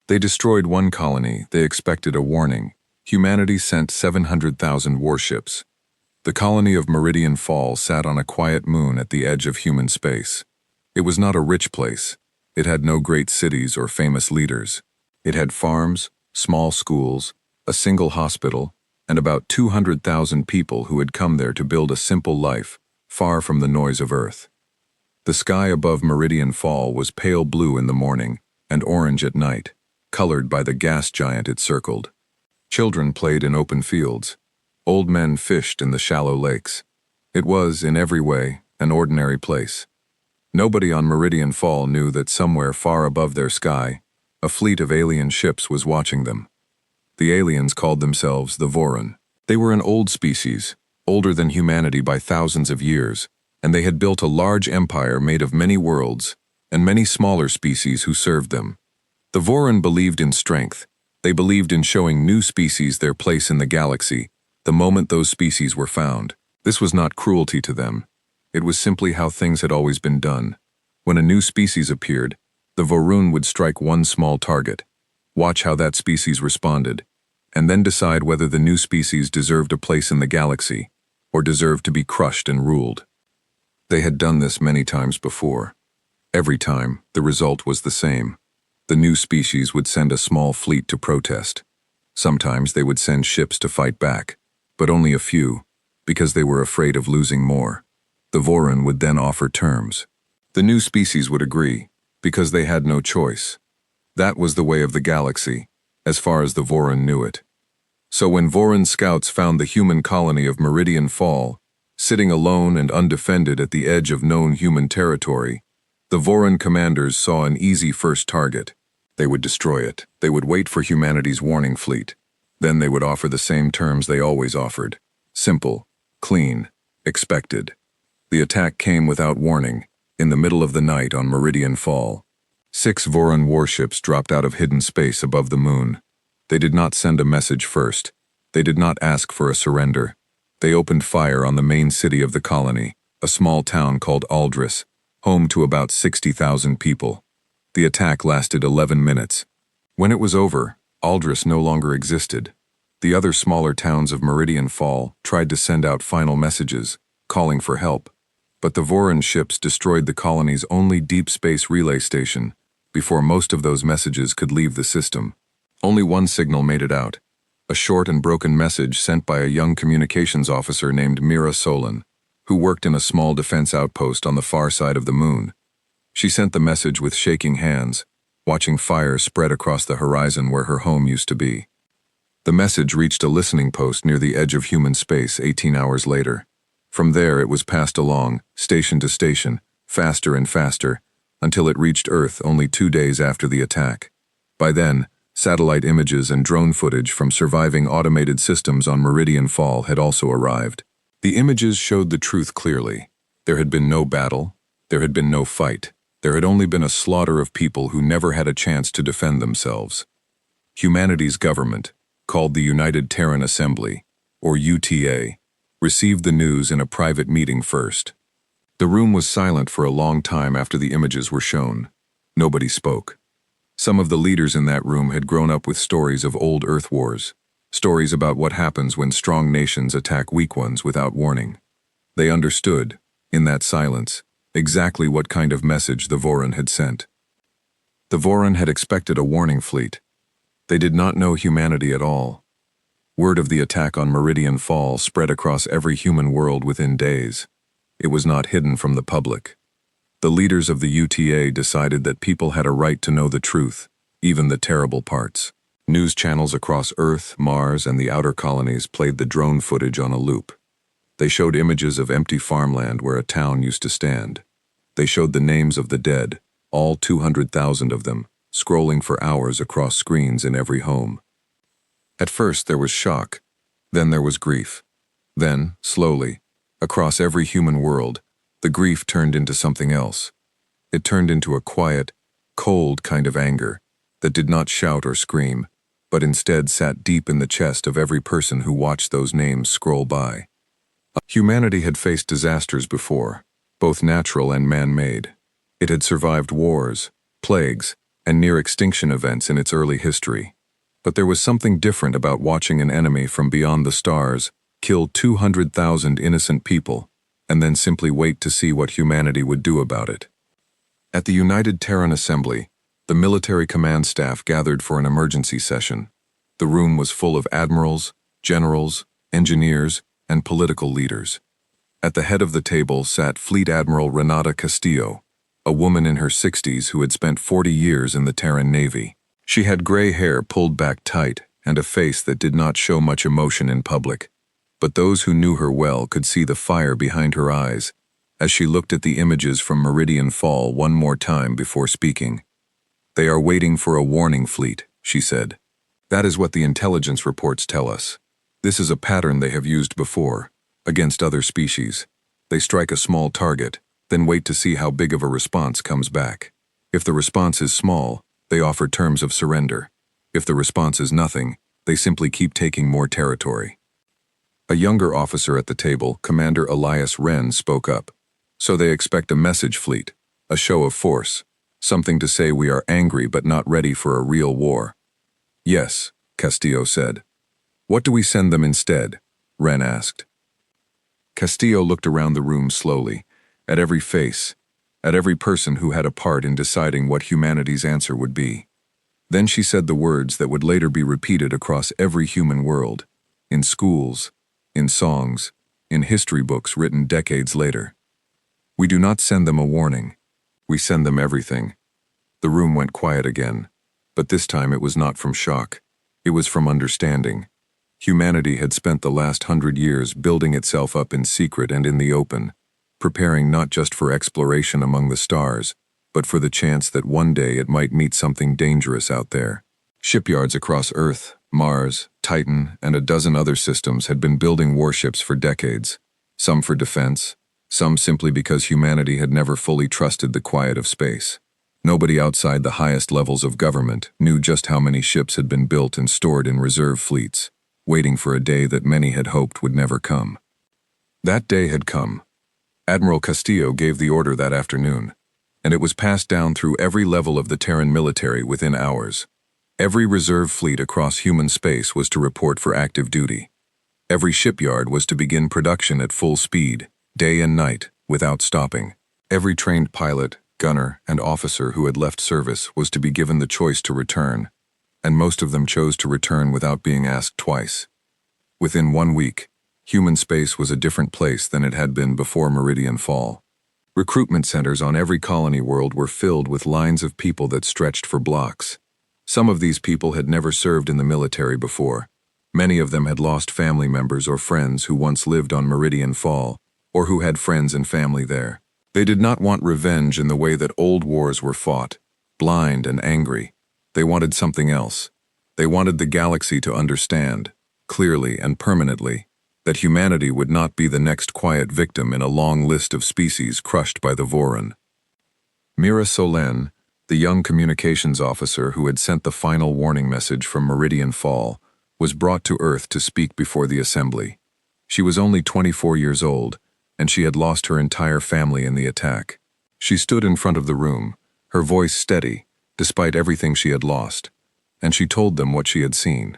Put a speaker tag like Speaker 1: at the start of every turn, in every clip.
Speaker 1: They destroyed one colony, they expected a warning. Humanity sent 700,000 warships. The colony of Meridian Fall sat on a quiet moon at the edge of human space. It was not a rich place. It had no great cities or famous leaders. It had farms, small schools, a single hospital, and about 200,000 people who had come there to build a simple life, far from the noise of Earth. The sky above Meridian Fall was pale blue in the morning and orange at night, colored by the gas giant it circled. Children played in open fields. Old men fished in the shallow lakes. It was, in every way, an ordinary place. Nobody on Meridian Fall knew that somewhere far above their sky, a fleet of alien ships was watching them. The aliens called themselves the Voron. They were an old species, older than humanity by thousands of years, and they had built a large empire made of many worlds and many smaller species who served them. The Voron believed in strength. They believed in showing new species their place in the galaxy the moment those species were found. This was not cruelty to them. It was simply how things had always been done. When a new species appeared, the Vorun would strike one small target, watch how that species responded, and then decide whether the new species deserved a place in the galaxy or deserved to be crushed and ruled. They had done this many times before. Every time, the result was the same. The new species would send a small fleet to protest. Sometimes they would send ships to fight back, but only a few, because they were afraid of losing more. The Voron would then offer terms. The new species would agree, because they had no choice. That was the way of the galaxy, as far as the Voron knew it. So when Voron scouts found the human colony of Meridian Fall, sitting alone and undefended at the edge of known human territory, the Voron commanders saw an easy first target. They would destroy it. They would wait for humanity's warning fleet. Then they would offer the same terms they always offered. Simple, clean, expected. The attack came without warning, in the middle of the night on Meridian Fall. 6 Voron warships dropped out of hidden space above the moon. They did not send a message first. They did not ask for a surrender. They opened fire on the main city of the colony, a small town called Aldris, home to about 60,000 people. The attack lasted 11 minutes. When it was over, Aldris no longer existed. The other smaller towns of Meridian Fall tried to send out final messages, calling for help, but the Voron ships destroyed the colony's only deep space relay station before most of those messages could leave the system. Only one signal made it out, a short and broken message sent by a young communications officer named Mira Solon, who worked in a small defense outpost on the far side of the moon. She sent the message with shaking hands, watching fire spread across the horizon where her home used to be. The message reached a listening post near the edge of human space 18 hours later. From there it was passed along, station to station, faster and faster, until it reached Earth only 2 days after the attack. By then, satellite images and drone footage from surviving automated systems on Meridian Fall had also arrived. The images showed the truth clearly. There had been no battle. There had been no fight. There had only been a slaughter of people who never had a chance to defend themselves. Humanity's government, called the United Terran Assembly, or UTA, received the news in a private meeting first. The room was silent for a long time after the images were shown. Nobody spoke. Some of the leaders in that room had grown up with stories of old Earth wars, stories about what happens when strong nations attack weak ones without warning. They understood, in that silence, exactly what kind of message the Voron had sent. The Voron had expected a warning fleet. They did not know humanity at all. Word of the attack on Meridian Fall spread across every human world within days. It was not hidden from the public. The leaders of the UTA decided that people had a right to know the truth, even the terrible parts. News channels across Earth, Mars, and the outer colonies played the drone footage on a loop. They showed images of empty farmland where a town used to stand. They showed the names of the dead, all 200,000 of them, scrolling for hours across screens in every home. At first there was shock, then there was grief. Then, slowly, across every human world, the grief turned into something else. It turned into a quiet, cold kind of anger that did not shout or scream, but instead sat deep in the chest of every person who watched those names scroll by. Humanity had faced disasters before, both natural and man-made. It had survived wars, plagues, and near-extinction events in its early history. But there was something different about watching an enemy from beyond the stars kill 200,000 innocent people, and then simply wait to see what humanity would do about it. At the United Terran Assembly, the military command staff gathered for an emergency session. The room was full of admirals, generals, engineers, and political leaders. At the head of the table sat Fleet Admiral Renata Castillo, a woman in her 60s who had spent 40 years in the Terran Navy. She had gray hair pulled back tight and a face that did not show much emotion in public, but those who knew her well could see the fire behind her eyes as she looked at the images from Meridian Fall one more time before speaking. "They are waiting for a warning fleet," she said. "That is what the intelligence reports tell us. This is a pattern they have used before, against other species. They strike a small target, then wait to see how big of a response comes back. If the response is small, they offer terms of surrender. If the response is nothing, they simply keep taking more territory." A younger officer at the table, Commander Elias Wren, spoke up. "So they expect a message fleet, a show of force, something to say we are angry but not ready for a real war." "Yes," Castillo said. "What do we send them instead?" Wren asked. Castillo looked around the room slowly, at every face, at every person who had a part in deciding what humanity's answer would be. Then she said the words that would later be repeated across every human world, in schools, in songs, in history books written decades later. "We do not send them a warning. We send them everything." The room went quiet again, but this time it was not from shock. It was from understanding. Humanity had spent the last 100 years building itself up in secret and in the open, preparing not just for exploration among the stars, but for the chance that one day it might meet something dangerous out there. Shipyards across Earth, Mars, Titan, and a dozen other systems had been building warships for decades, some for defense, some simply because humanity had never fully trusted the quiet of space. Nobody outside the highest levels of government knew just how many ships had been built and stored in reserve fleets, waiting for a day that many had hoped would never come. That day had come. Admiral Castillo gave the order that afternoon, and it was passed down through every level of the Terran military within hours. Every reserve fleet across human space was to report for active duty. Every shipyard was to begin production at full speed, day and night, without stopping. Every trained pilot, gunner, and officer who had left service was to be given the choice to return, and most of them chose to return without being asked twice. Within 1 week, human space was a different place than it had been before Meridian Fall. Recruitment centers on every colony world were filled with lines of people that stretched for blocks. Some of these people had never served in the military before. Many of them had lost family members or friends who once lived on Meridian Fall, or who had friends and family there. They did not want revenge in the way that old wars were fought, blind and angry. They wanted something else. They wanted the galaxy to understand, clearly and permanently, that humanity would not be the next quiet victim in a long list of species crushed by the Voron. Mira Solen, the young communications officer who had sent the final warning message from Meridian Fall, was brought to Earth to speak before the assembly. She was only 24 years old, and she had lost her entire family in the attack. She stood in front of the room, her voice steady, despite everything she had lost, and she told them what she had seen.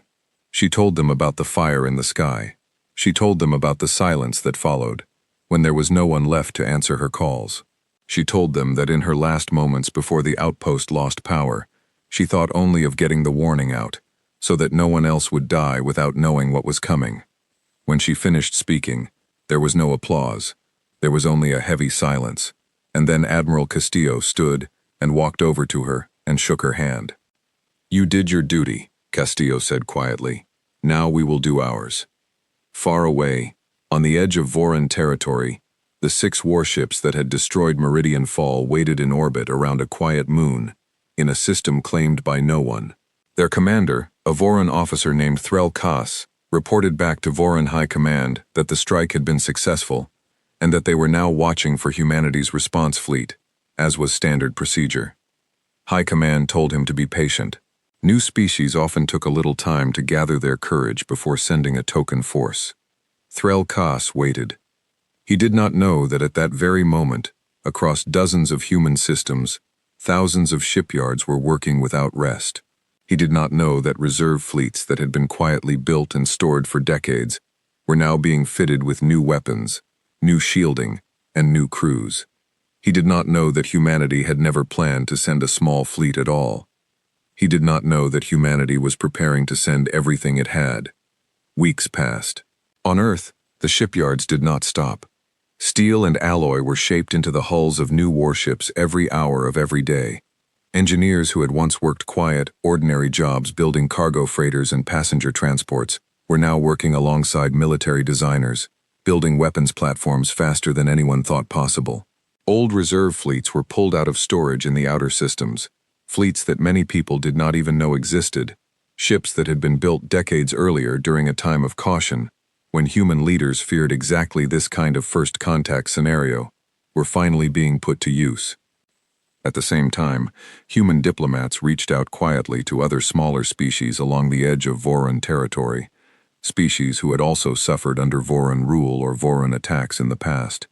Speaker 1: She told them about the fire in the sky. She told them about the silence that followed, when there was no one left to answer her calls. She told them that in her last moments before the outpost lost power, she thought only of getting the warning out, so that no one else would die without knowing what was coming. When she finished speaking, there was no applause. There was only a heavy silence, and then Admiral Castillo stood and walked over to her and shook her hand. "You did your duty," Castillo said quietly. "Now we will do ours." Far away, on the edge of Voron territory, the 6 warships that had destroyed Meridian Fall waited in orbit around a quiet moon, in a system claimed by no one. Their commander, a Voron officer named Threl Kas, reported back to Voron High Command that the strike had been successful, and that they were now watching for humanity's response fleet, as was standard procedure. High Command told him to be patient. New species often took a little time to gather their courage before sending a token force. Threl Kas waited. He did not know that at that very moment, across dozens of human systems, Thousands of shipyards were working without rest. He did not know that reserve fleets that had been quietly built and stored for decades were now being fitted with new weapons, new shielding, and new crews. He did not know that humanity had never planned to send a small fleet at all. He did not know that humanity was preparing to send everything it had. Weeks passed. On Earth, the shipyards did not stop. Steel and alloy were shaped into the hulls of new warships every hour of every day. Engineers who had once worked quiet, ordinary jobs building cargo freighters and passenger transports were now working alongside military designers, building weapons platforms faster than anyone thought possible. Old reserve fleets were pulled out of storage in the outer systems, fleets that many people did not even know existed, ships that had been built decades earlier during a time of caution, when human leaders feared exactly this kind of first contact scenario, were finally being put to use. At the same time, human diplomats reached out quietly to other smaller species along the edge of Voron territory, species who had also suffered under Voron rule or Voron attacks in the past.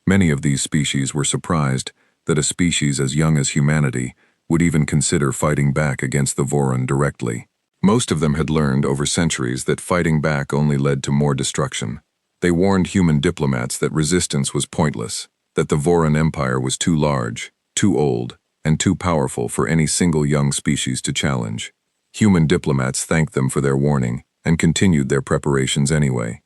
Speaker 1: Many of these species were surprised that a species as young as humanity would even consider fighting back against the Voron directly. Most of them had learned over centuries that fighting back only led to more destruction. They warned human diplomats that resistance was pointless, that the Voron Empire was too large, too old, and too powerful for any single young species to challenge. Human diplomats thanked them for their warning and continued their preparations anyway.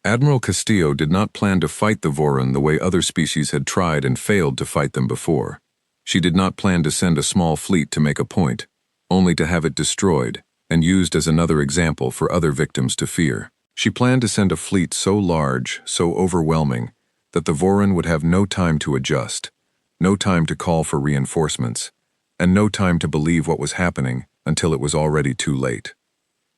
Speaker 1: Admiral Castillo did not plan to fight the Voron the way other species had tried and failed to fight them before. She did not plan to send a small fleet to make a point, only to have it destroyed and used as another example for other victims to fear. She planned to send a fleet so large, so overwhelming, that the Voron would have no time to adjust, no time to call for reinforcements, and no time to believe what was happening until it was already too late.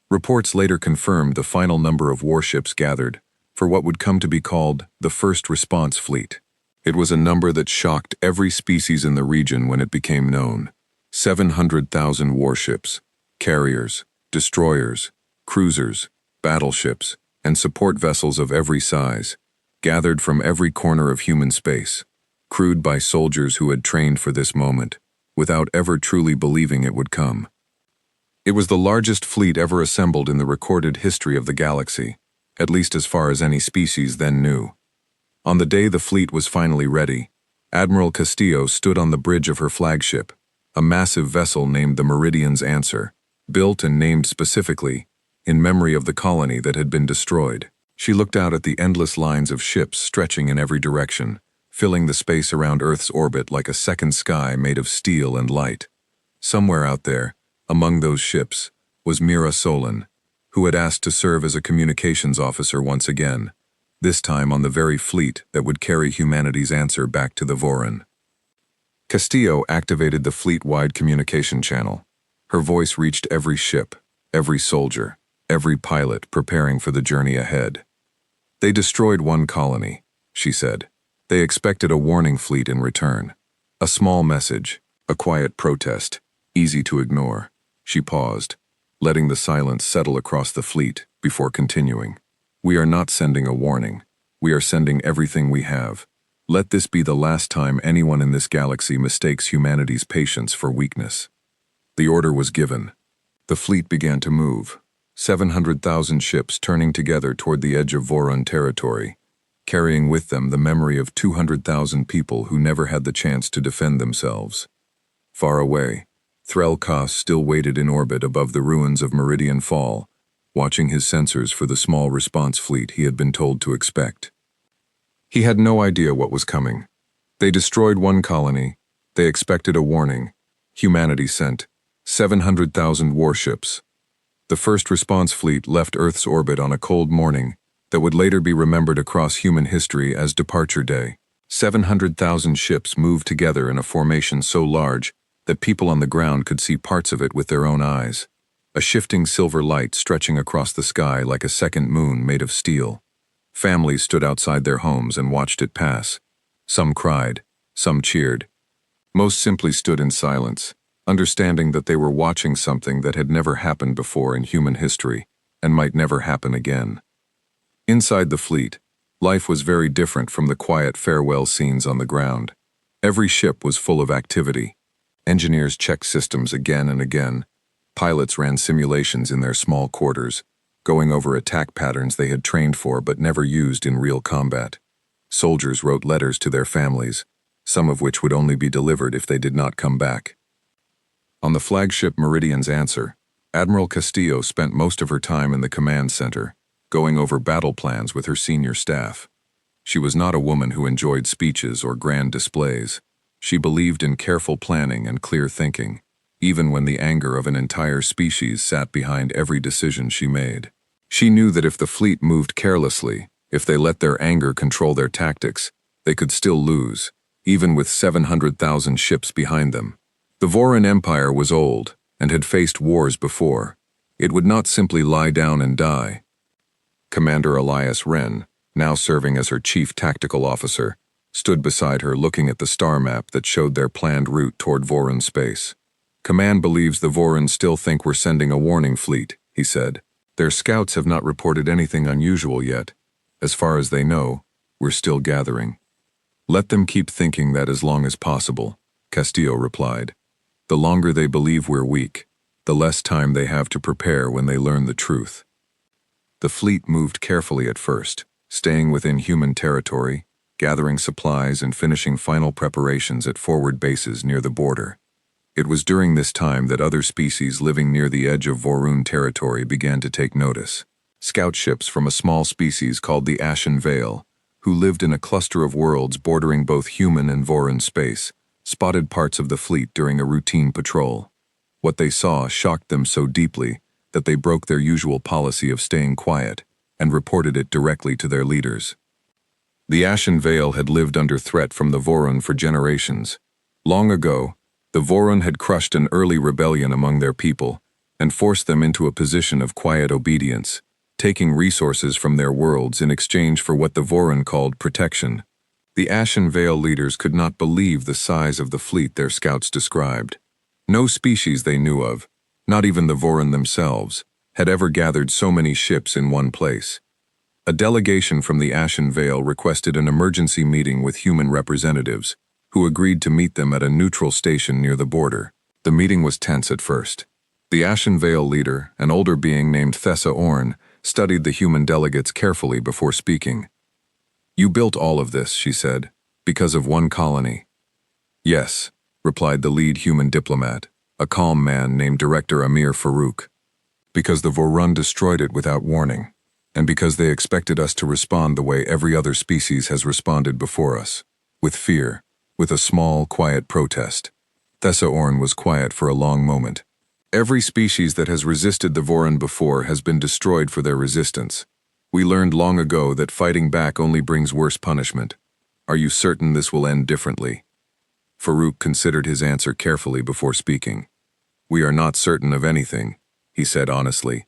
Speaker 1: Reports later confirmed the final number of warships gathered for what would come to be called the First Response Fleet. It was a number that shocked every species in the region when it became known. 700,000 warships, carriers, destroyers, cruisers, battleships, and support vessels of every size, gathered from every corner of human space, crewed by soldiers who had trained for this moment, without ever truly believing it would come. It was the largest fleet ever assembled in the recorded history of the galaxy, at least as far as any species then knew. On the day the fleet was finally ready, Admiral Castillo stood on the bridge of her flagship, a massive vessel named the Meridian's Answer, built and named specifically in memory of the colony that had been destroyed. She looked out at the endless lines of ships stretching in every direction, filling the space around Earth's orbit like a second sky made of steel and light. Somewhere out there, among those ships, was Mira Solon, who had asked to serve as a communications officer once again, this time on the very fleet that would carry humanity's answer back to the Voron. Castillo activated the fleet-wide communication channel. Her voice reached every ship, every soldier, every pilot preparing for the journey ahead. They destroyed one colony, she said. They expected a warning fleet in return. A small message, a quiet protest, easy to ignore. She paused, letting the silence settle across the fleet before continuing. We are not sending a warning. We are sending everything we have. Let this be the last time anyone in this galaxy mistakes humanity's patience for weakness. The order was given. The fleet began to move, 700,000 ships turning together toward the edge of Voron territory, carrying with them the memory of 200,000 people who never had the chance to defend themselves. Far away, Threlkas still waited in orbit above the ruins of Meridian Fall, watching his sensors for the small response fleet he had been told to expect. He had no idea what was coming. They destroyed one colony. They expected a warning. Humanity sent 700,000 warships. The first response fleet left Earth's orbit on a cold morning that would later be remembered across human history as Departure Day. 700,000 ships moved together in a formation so large that people on the ground could see parts of it with their own eyes. A shifting silver light stretching across the sky like a second moon made of steel. Families stood outside their homes and watched it pass. Some cried, some cheered. Most simply stood in silence, understanding that they were watching something that had never happened before in human history and might never happen again. Inside the fleet, life was very different from the quiet farewell scenes on the ground. Every ship was full of activity, Engineers checked systems again and again. Pilots ran simulations in their small quarters, going over attack patterns they had trained for but never used in real combat. Soldiers wrote letters to their families, some of which would only be delivered if they did not come back. On the flagship Meridian's Answer, Admiral Castillo spent most of her time in the command center, going over battle plans with her senior staff. She was not a woman who enjoyed speeches or grand displays. She believed in careful planning and clear thinking, even when the anger of an entire species sat behind every decision she made. She knew that if the fleet moved carelessly, if they let their anger control their tactics, they could still lose, even with 700,000 ships behind them. The Voron Empire was old and had faced wars before. It would not simply lie down and die. Commander Elias Wren, now serving as her chief tactical officer, stood beside her looking at the star map that showed their planned route toward Voron space. Command believes the Vorons still think we're sending a warning fleet, he said. Their scouts have not reported anything unusual yet. As far as they know, we're still gathering. Let them keep thinking that as long as possible, Castillo replied. The longer they believe we're weak, the less time they have to prepare when they learn the truth. The fleet moved carefully at first, staying within human territory, gathering supplies and finishing final preparations at forward bases near the border. It was during this time that other species living near the edge of Vorun territory began to take notice. Scout ships from a small species called the Ashen Veil, who lived in a cluster of worlds bordering both human and Voron space, spotted parts of the fleet during a routine patrol. What they saw shocked them so deeply that they broke their usual policy of staying quiet and reported it directly to their leaders. The Ashen Veil had lived under threat from the Voron for generations. Long ago, the Voron had crushed an early rebellion among their people and forced them into a position of quiet obedience, taking resources from their worlds in exchange for what the Voron called protection. The Ashen Veil leaders could not believe the size of the fleet their scouts described. No species they knew of, not even the Voron themselves, had ever gathered so many ships in one place. A delegation from the Ashen Veil requested an emergency meeting with human representatives, who agreed to meet them at a neutral station near the border. The meeting was tense at first. The Ashen Veil leader, an older being named Thessa Orn, studied the human delegates carefully before speaking. "You built all of this," she said, "because of one colony." "Yes," replied the lead human diplomat, a calm man named Director Amir Farouk. "Because the Vorun destroyed it without warning, and because they expected us to respond the way every other species has responded before us, with fear, with a small, quiet protest." Thessa Orn was quiet for a long moment. "Every species that has resisted the Voron before has been destroyed for their resistance. We learned long ago that fighting back only brings worse punishment. Are you certain this will end differently?" Farouk considered his answer carefully before speaking. "We are not certain of anything," he said honestly.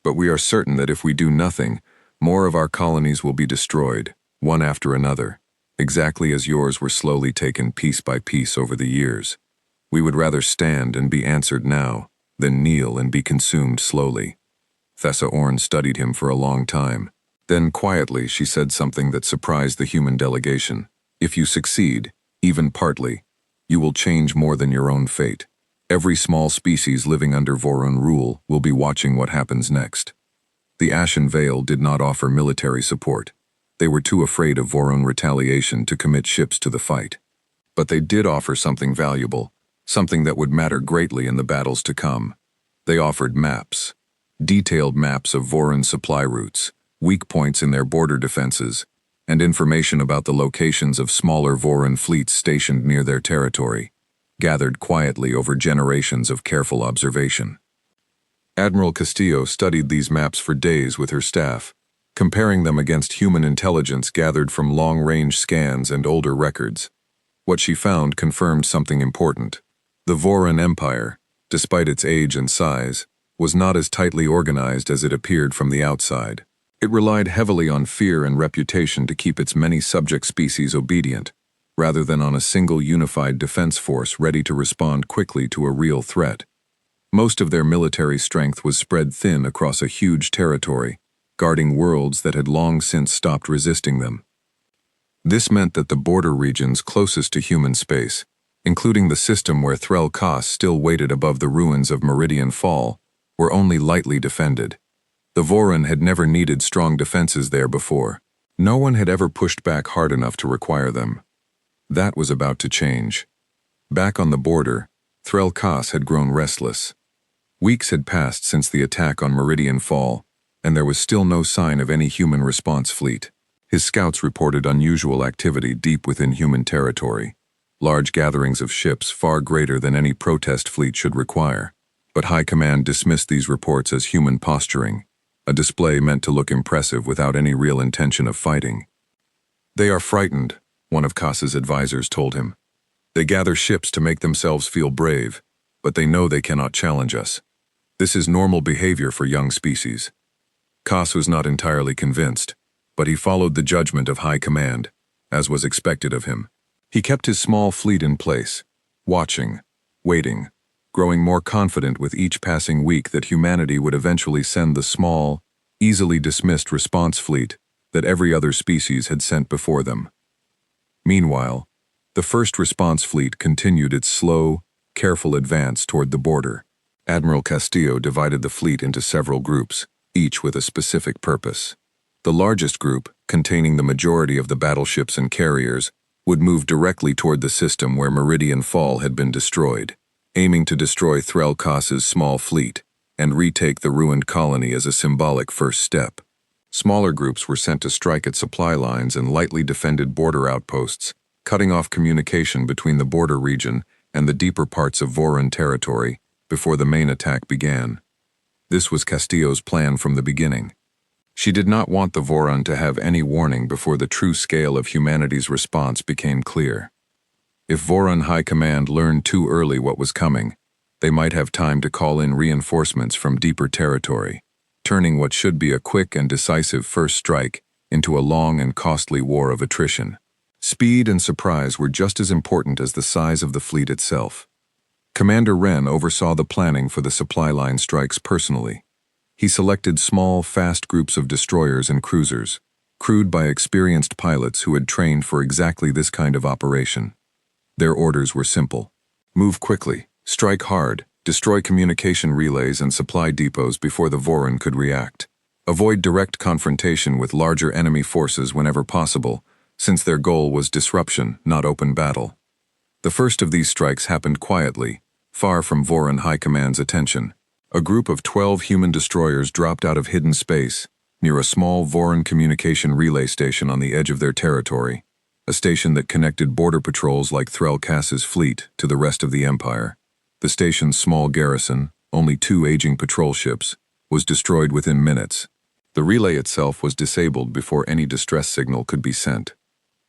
Speaker 1: "But we are certain that if we do nothing, more of our colonies will be destroyed, one after another, exactly as yours were slowly taken piece by piece over the years. We would rather stand and be answered now than kneel and be consumed slowly." Thessa Orn studied him for a long time. Then quietly she said something that surprised the human delegation. "If you succeed, even partly, you will change more than your own fate. Every small species living under Voron rule will be watching what happens next." The Ashen Veil did not offer military support. They were too afraid of Voron retaliation to commit ships to the fight. But they did offer something valuable, something that would matter greatly in the battles to come. They offered maps. Detailed maps of Voron supply routes, weak points in their border defenses, and information about the locations of smaller Voron fleets stationed near their territory, gathered quietly over generations of careful observation. Admiral Castillo studied these maps for days with her staff, comparing them against human intelligence gathered from long-range scans and older records. What she found confirmed something important. The Voron Empire, despite its age and size, was not as tightly organized as it appeared from the outside. It relied heavily on fear and reputation to keep its many subject species obedient, rather than on a single unified defense force ready to respond quickly to a real threat. Most of their military strength was spread thin across a huge territory, guarding worlds that had long since stopped resisting them. This meant that the border regions closest to human space including the system where Threl Kos still waited above the ruins of Meridian Fall, were only lightly defended. The Voron had never needed strong defenses there before. No one had ever pushed back hard enough to require them. That was about to change. Back on the border, Threl Kos had grown restless. Weeks had passed since the attack on Meridian Fall, and there was still no sign of any human response fleet. His scouts reported unusual activity deep within human territory, large gatherings of ships far greater than any protest fleet should require. But High Command dismissed these reports as human posturing, a display meant to look impressive without any real intention of fighting. "They are frightened," one of Kos's advisors told him. "They gather ships to make themselves feel brave, but they know they cannot challenge us. This is normal behavior for young species." Kos was not entirely convinced, but he followed the judgment of High Command, as was expected of him. He kept his small fleet in place, watching, waiting, growing more confident with each passing week that humanity would eventually send the small, easily dismissed response fleet that every other species had sent before them. Meanwhile, the first response fleet continued its slow, careful advance toward the border. Admiral Castillo divided the fleet into several groups, each with a specific purpose. The largest group, containing the majority of the battleships and carriers, would move directly toward the system where Meridian Fall had been destroyed, aiming to destroy Threl Kos's small fleet and retake the ruined colony as a symbolic first step. Smaller groups were sent to strike at supply lines and lightly defended border outposts, cutting off communication between the border region and the deeper parts of Voron territory before the main attack began. This was Castillo's plan from the beginning. She did not want the Voron to have any warning before the true scale of humanity's response became clear. If Voron High Command learned too early what was coming, they might have time to call in reinforcements from deeper territory, turning what should be a quick and decisive first strike into a long and costly war of attrition. Speed and surprise were just as important as the size of the fleet itself. Commander Wren oversaw the planning for the supply line strikes personally. He selected small, fast groups of destroyers and cruisers, crewed by experienced pilots who had trained for exactly this kind of operation. Their orders were simple: move quickly, strike hard, destroy communication relays and supply depots before the Voron could react. Avoid direct confrontation with larger enemy forces whenever possible, since their goal was disruption, not open battle. The first of these strikes happened quietly, far from Voron High Command's attention. A group of 12 human destroyers dropped out of hidden space near a small Voron communication relay station on the edge of their territory, a station that connected border patrols like Threl Kos's fleet to the rest of the Empire. The station's small garrison, only 2 aging patrol ships, was destroyed within minutes. The relay itself was disabled before any distress signal could be sent.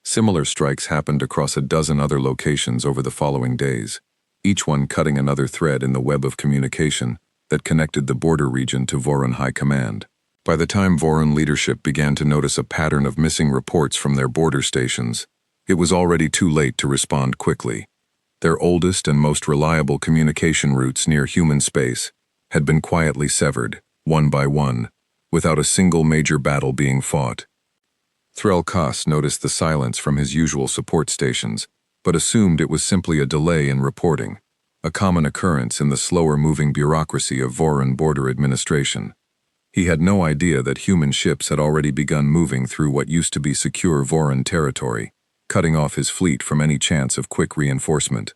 Speaker 1: Similar strikes happened across a dozen other locations over the following days, each one cutting another thread in the web of communication that connected the border region to Voron High Command. By the time Voron leadership began to notice a pattern of missing reports from their border stations, it was already too late to respond quickly. Their oldest and most reliable communication routes near human space had been quietly severed, one by one, without a single major battle being fought. Threl Kos noticed the silence from his usual support stations, but assumed it was simply a delay in reporting, a common occurrence in the slower-moving bureaucracy of Voron border administration. He had no idea that human ships had already begun moving through what used to be secure Voron territory, cutting off his fleet from any chance of quick reinforcement.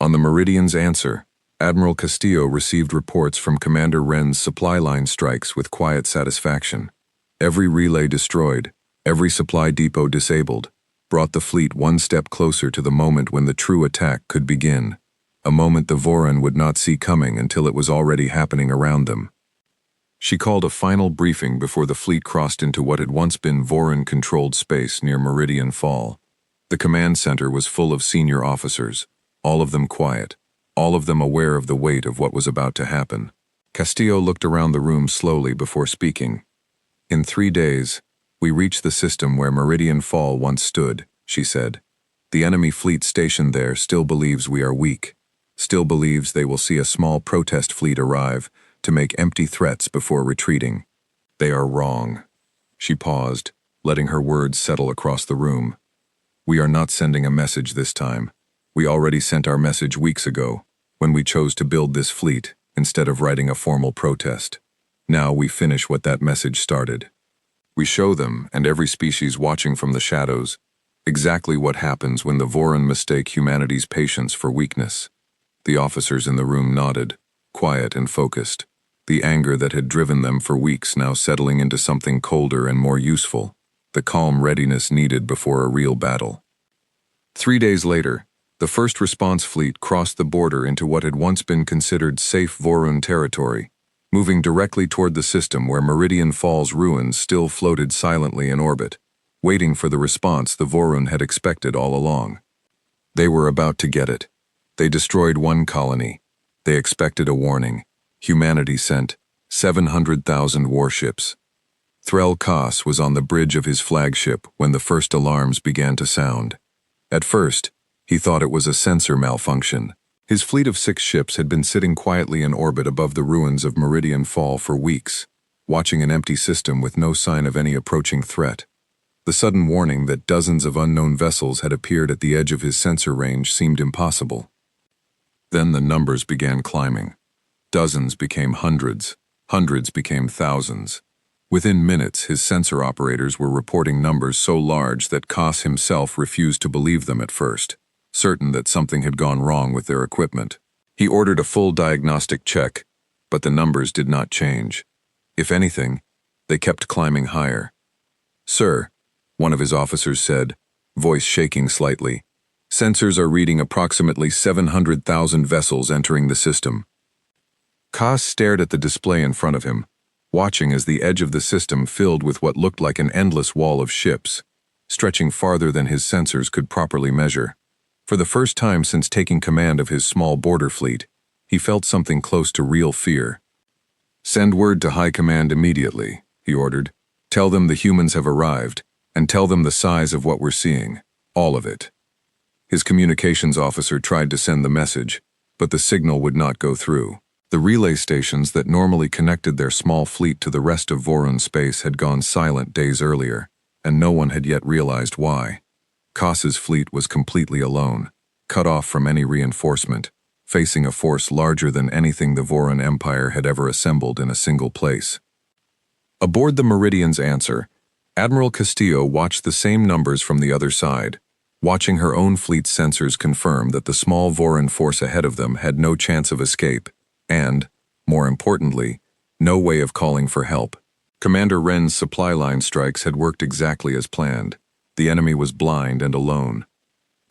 Speaker 1: On the Meridian's answer, Admiral Castillo received reports from Commander Wren's supply line strikes with quiet satisfaction. Every relay destroyed, every supply depot disabled, brought the fleet one step closer to the moment when the true attack could begin, a moment the Voron would not see coming until it was already happening around them. She called a final briefing before the fleet crossed into what had once been Voron-controlled space near Meridian Fall. The command center was full of senior officers, all of them quiet, all of them aware of the weight of what was about to happen. Castillo looked around the room slowly before speaking. "In 3 days, we reach the system where Meridian Fall once stood," she said. "The enemy fleet stationed there still believes we are weak, still believes they will see a small protest fleet arrive to make empty threats before retreating. They are wrong." She paused, letting her words settle across the room. "We are not sending a message this time. We already sent our message weeks ago, when we chose to build this fleet instead of writing a formal protest. Now we finish what that message started. We show them, and every species watching from the shadows, exactly what happens when the Voron mistake humanity's patience for weakness. The officers in the room nodded, quiet and focused, the anger that had driven them for weeks now settling into something colder and more useful, the calm readiness needed before a real battle. 3 days later, the first response fleet crossed the border into what had once been considered safe Voron territory, moving directly toward the system where Meridian Fall's ruins still floated silently in orbit, waiting for the response the Voron had expected all along. They were about to get it. They destroyed one colony. They expected a warning. Humanity sent 700,000 warships. Threl Kas was on the bridge of his flagship when the first alarms began to sound. At first, he thought it was a sensor malfunction. His fleet of 6 ships had been sitting quietly in orbit above the ruins of Meridian Fall for weeks, watching an empty system with no sign of any approaching threat. The sudden warning that dozens of unknown vessels had appeared at the edge of his sensor range seemed impossible. Then the numbers began climbing. Dozens became hundreds, hundreds became thousands. Within minutes, his sensor operators were reporting numbers so large that Kas himself refused to believe them at first, certain that something had gone wrong with their equipment. He ordered a full diagnostic check, but the numbers did not change. If anything, they kept climbing higher. "Sir," one of his officers said, voice shaking slightly, "sensors are reading approximately 700,000 vessels entering the system." Kas stared at the display in front of him, watching as the edge of the system filled with what looked like an endless wall of ships, stretching farther than his sensors could properly measure. For the first time since taking command of his small border fleet, he felt something close to real fear. "Send word to High Command immediately," he ordered. "Tell them the humans have arrived, and tell them the size of what we're seeing. All of it." His communications officer tried to send the message, but the signal would not go through. The relay stations that normally connected their small fleet to the rest of Voron space had gone silent days earlier, and no one had yet realized why. Kas's fleet was completely alone, cut off from any reinforcement, facing a force larger than anything the Voron Empire had ever assembled in a single place. Aboard the Meridian's Answer, Admiral Castillo watched the same numbers from the other side, watching her own fleet's sensors confirm that the small Voron force ahead of them had no chance of escape, and, more importantly, no way of calling for help. Commander Wren's supply line strikes had worked exactly as planned. The enemy was blind and alone.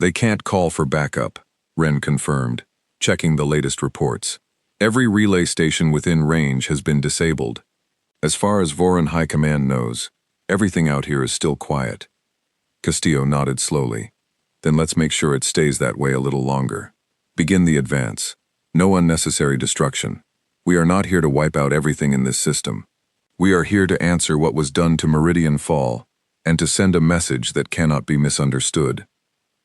Speaker 1: "They can't call for backup," Wren confirmed, checking the latest reports. "Every relay station within range has been disabled. As far as Voron High Command knows, everything out here is still quiet." Castillo nodded slowly. "Then let's make sure it stays that way a little longer. Begin the advance. No unnecessary destruction. We are not here to wipe out everything in this system. We are here to answer what was done to Meridian Fall, and to send a message that cannot be misunderstood."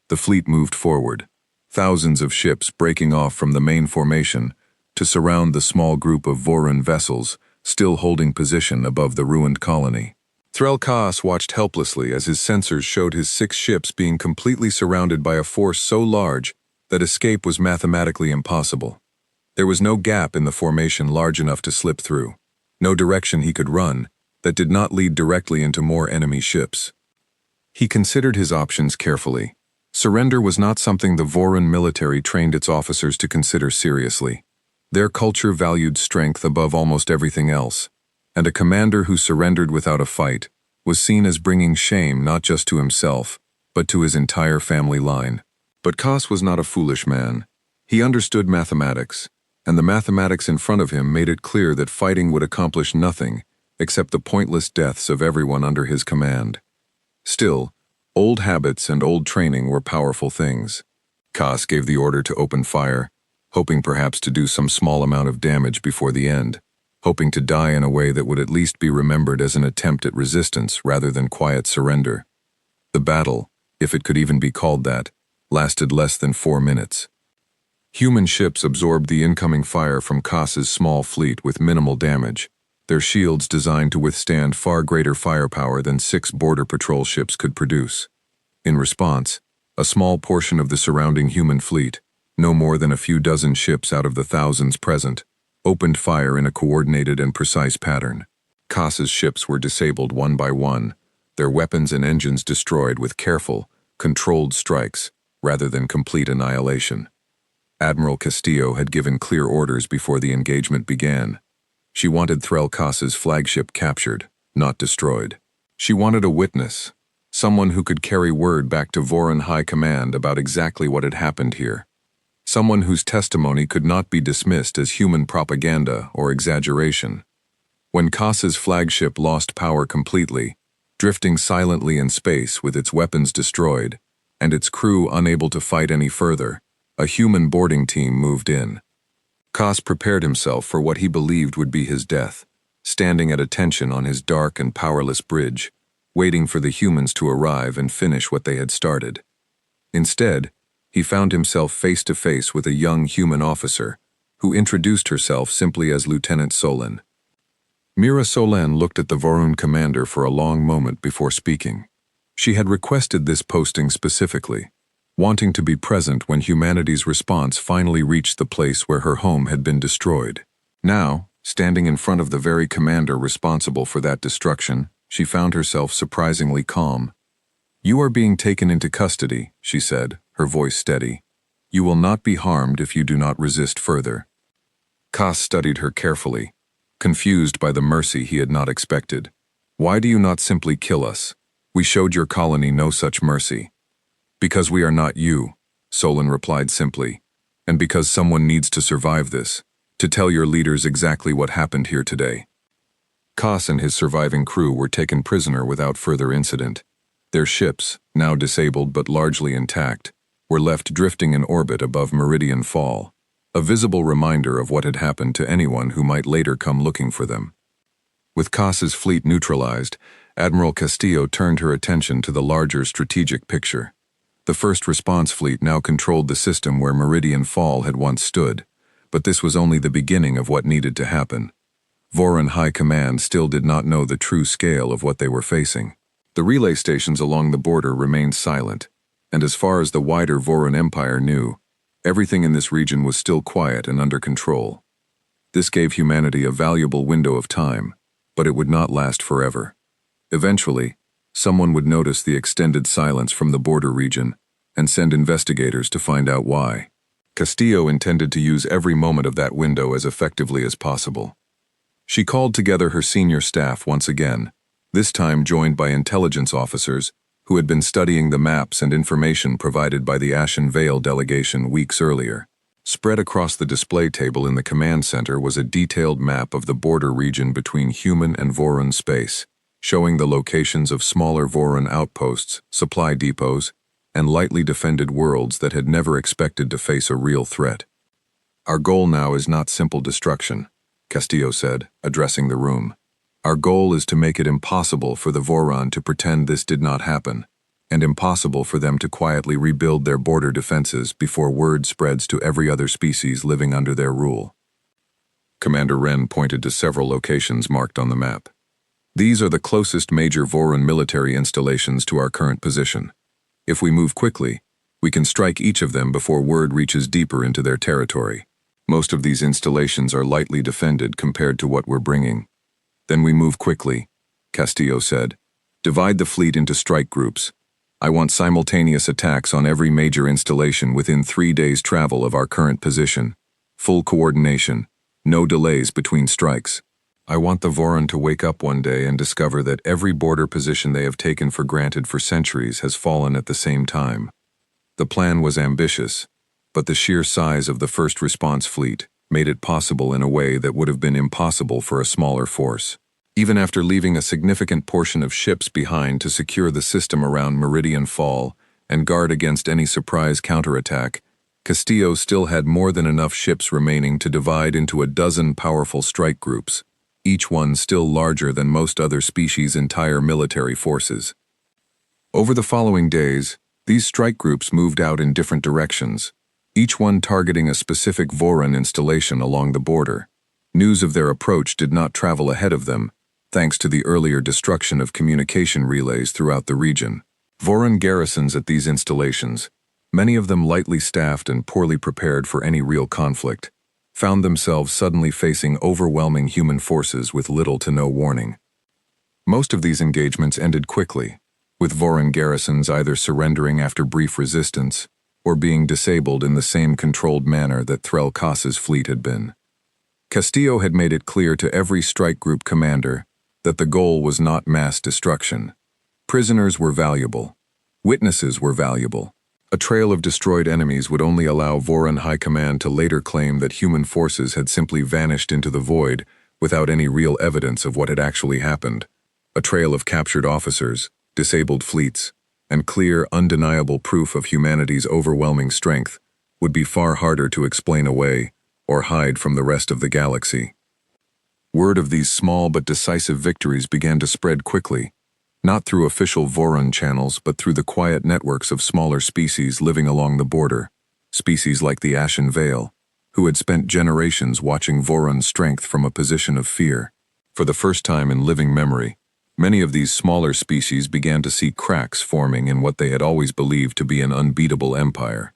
Speaker 1: The fleet moved forward, thousands of ships breaking off from the main formation to surround the small group of Voron vessels still holding position above the ruined colony. Threl Kas watched helplessly as his sensors showed his 6 ships being completely surrounded by a force so large that escape was mathematically impossible. There was no gap in the formation large enough to slip through, no direction he could run that did not lead directly into more enemy ships. He considered his options carefully. Surrender was not something the Voron military trained its officers to consider seriously. Their culture valued strength above almost everything else, and a commander who surrendered without a fight was seen as bringing shame not just to himself, but to his entire family line. But Kas was not a foolish man. He understood mathematics, and the mathematics in front of him made it clear that fighting would accomplish nothing except the pointless deaths of everyone under his command. Still, old habits and old training were powerful things. Kas gave the order to open fire, hoping perhaps to do some small amount of damage before the end, hoping to die in a way that would at least be remembered as an attempt at resistance rather than quiet surrender. The battle, if it could even be called that, lasted less than 4 minutes. Human ships absorbed the incoming fire from Kas's small fleet with minimal damage, their shields designed to withstand far greater firepower than 6 border patrol ships could produce. In response, A small portion of the surrounding human fleet, no more than a few dozen ships out of the thousands present, opened fire in a coordinated and precise pattern. Cass's ships were disabled one by one, their weapons and engines destroyed with careful, controlled strikes rather than complete annihilation. Admiral Castillo had given clear orders before the engagement began. She wanted Threl Cass's flagship captured, not destroyed. She wanted a witness, someone who could carry word back to Voron High Command about exactly what had happened here. Someone whose testimony could not be dismissed as human propaganda or exaggeration. When Cass's flagship lost power completely, drifting silently in space with its weapons destroyed, and its crew unable to fight any further, a human boarding team moved in. Cass prepared himself for what he believed would be his death, standing at attention on his dark and powerless bridge, waiting for the humans to arrive and finish what they had started. Instead, he found himself face to face with a young human officer, who introduced herself simply as Lieutenant Solon. Mira Solen looked at the Vorun commander for a long moment before speaking. She had requested this posting specifically, wanting to be present when humanity's response finally reached the place where her home had been destroyed. Now, standing in front of the very commander responsible for that destruction, she found herself surprisingly calm. "You are being taken into custody," she said, her voice steady. "You will not be harmed if you do not resist further." Cass studied her carefully, confused by the mercy he had not expected. "Why do you not simply kill us? We showed your colony no such mercy." "Because we are not you," Solon replied simply, "and because someone needs to survive this, to tell your leaders exactly what happened here today." Cass and his surviving crew were taken prisoner without further incident. Their ships, now disabled but largely intact, were left drifting in orbit above Meridian Fall, a visible reminder of what had happened to anyone who might later come looking for them. With Cass's fleet neutralized, Admiral Castillo turned her attention to the larger strategic picture. The first response fleet now controlled the system where Meridian Fall had once stood, but this was only the beginning of what needed to happen. Voron High Command still did not know the true scale of what they were facing. The relay stations along the border remained silent, and as far as the wider Voron Empire knew, everything in this region was still quiet and under control. This gave humanity a valuable window of time, but it would not last forever. Eventually, someone would notice the extended silence from the border region and send investigators to find out why. Castillo intended to use every moment of that window as effectively as possible. She called together her senior staff once again, this time joined by intelligence officers who had been studying the maps and information provided by the Ashen Vale delegation weeks earlier. Spread across the display table in the command center was a detailed map of the border region between human and Voron space, showing the locations of smaller Voron outposts, supply depots, and lightly defended worlds that had never expected to face a real threat. "Our goal now is not simple destruction," Castillo said, addressing the room. "Our goal is to make it impossible for the Voron to pretend this did not happen, and impossible for them to quietly rebuild their border defenses before word spreads to every other species living under their rule." Commander Wren pointed to several locations marked on the map. "These are the closest major Voron military installations to our current position. If we move quickly, we can strike each of them before word reaches deeper into their territory. Most of these installations are lightly defended compared to what we're bringing." "Then we move quickly," Castillo said. "Divide the fleet into strike groups. I want simultaneous attacks on every major installation within 3 days' travel of our current position. Full coordination, no delays between strikes. I want the Voron to wake up one day and discover that every border position they have taken for granted for centuries has fallen at the same time." The plan was ambitious, but the sheer size of the first response fleet made it possible in a way that would have been impossible for a smaller force. Even after leaving a significant portion of ships behind to secure the system around Meridian Fall and guard against any surprise counterattack, Castillo still had more than enough ships remaining to divide into a dozen powerful strike groups, each one still larger than most other species' entire military forces. Over the following days, these strike groups moved out in different directions, each one targeting a specific Voron installation along the border. News of their approach did not travel ahead of them, thanks to the earlier destruction of communication relays throughout the region. Voron garrisons at these installations, many of them lightly staffed and poorly prepared for any real conflict, found themselves suddenly facing overwhelming human forces with little to no warning. Most of these engagements ended quickly, with Voron garrisons either surrendering after brief resistance or being disabled in the same controlled manner that Threl Kass's fleet had been. Castillo had made it clear to every strike group commander that the goal was not mass destruction. Prisoners were valuable. Witnesses were valuable. A trail of destroyed enemies would only allow Voron High Command to later claim that human forces had simply vanished into the void without any real evidence of what had actually happened. A trail of captured officers, disabled fleets, and clear, undeniable proof of humanity's overwhelming strength would be far harder to explain away or hide from the rest of the galaxy. Word of these small but decisive victories began to spread quickly, not through official Voron channels but through the quiet networks of smaller species living along the border, species like the Ashen Veil, who had spent generations watching Voron's strength from a position of fear. For the first time in living memory, many of these smaller species began to see cracks forming in what they had always believed to be an unbeatable empire.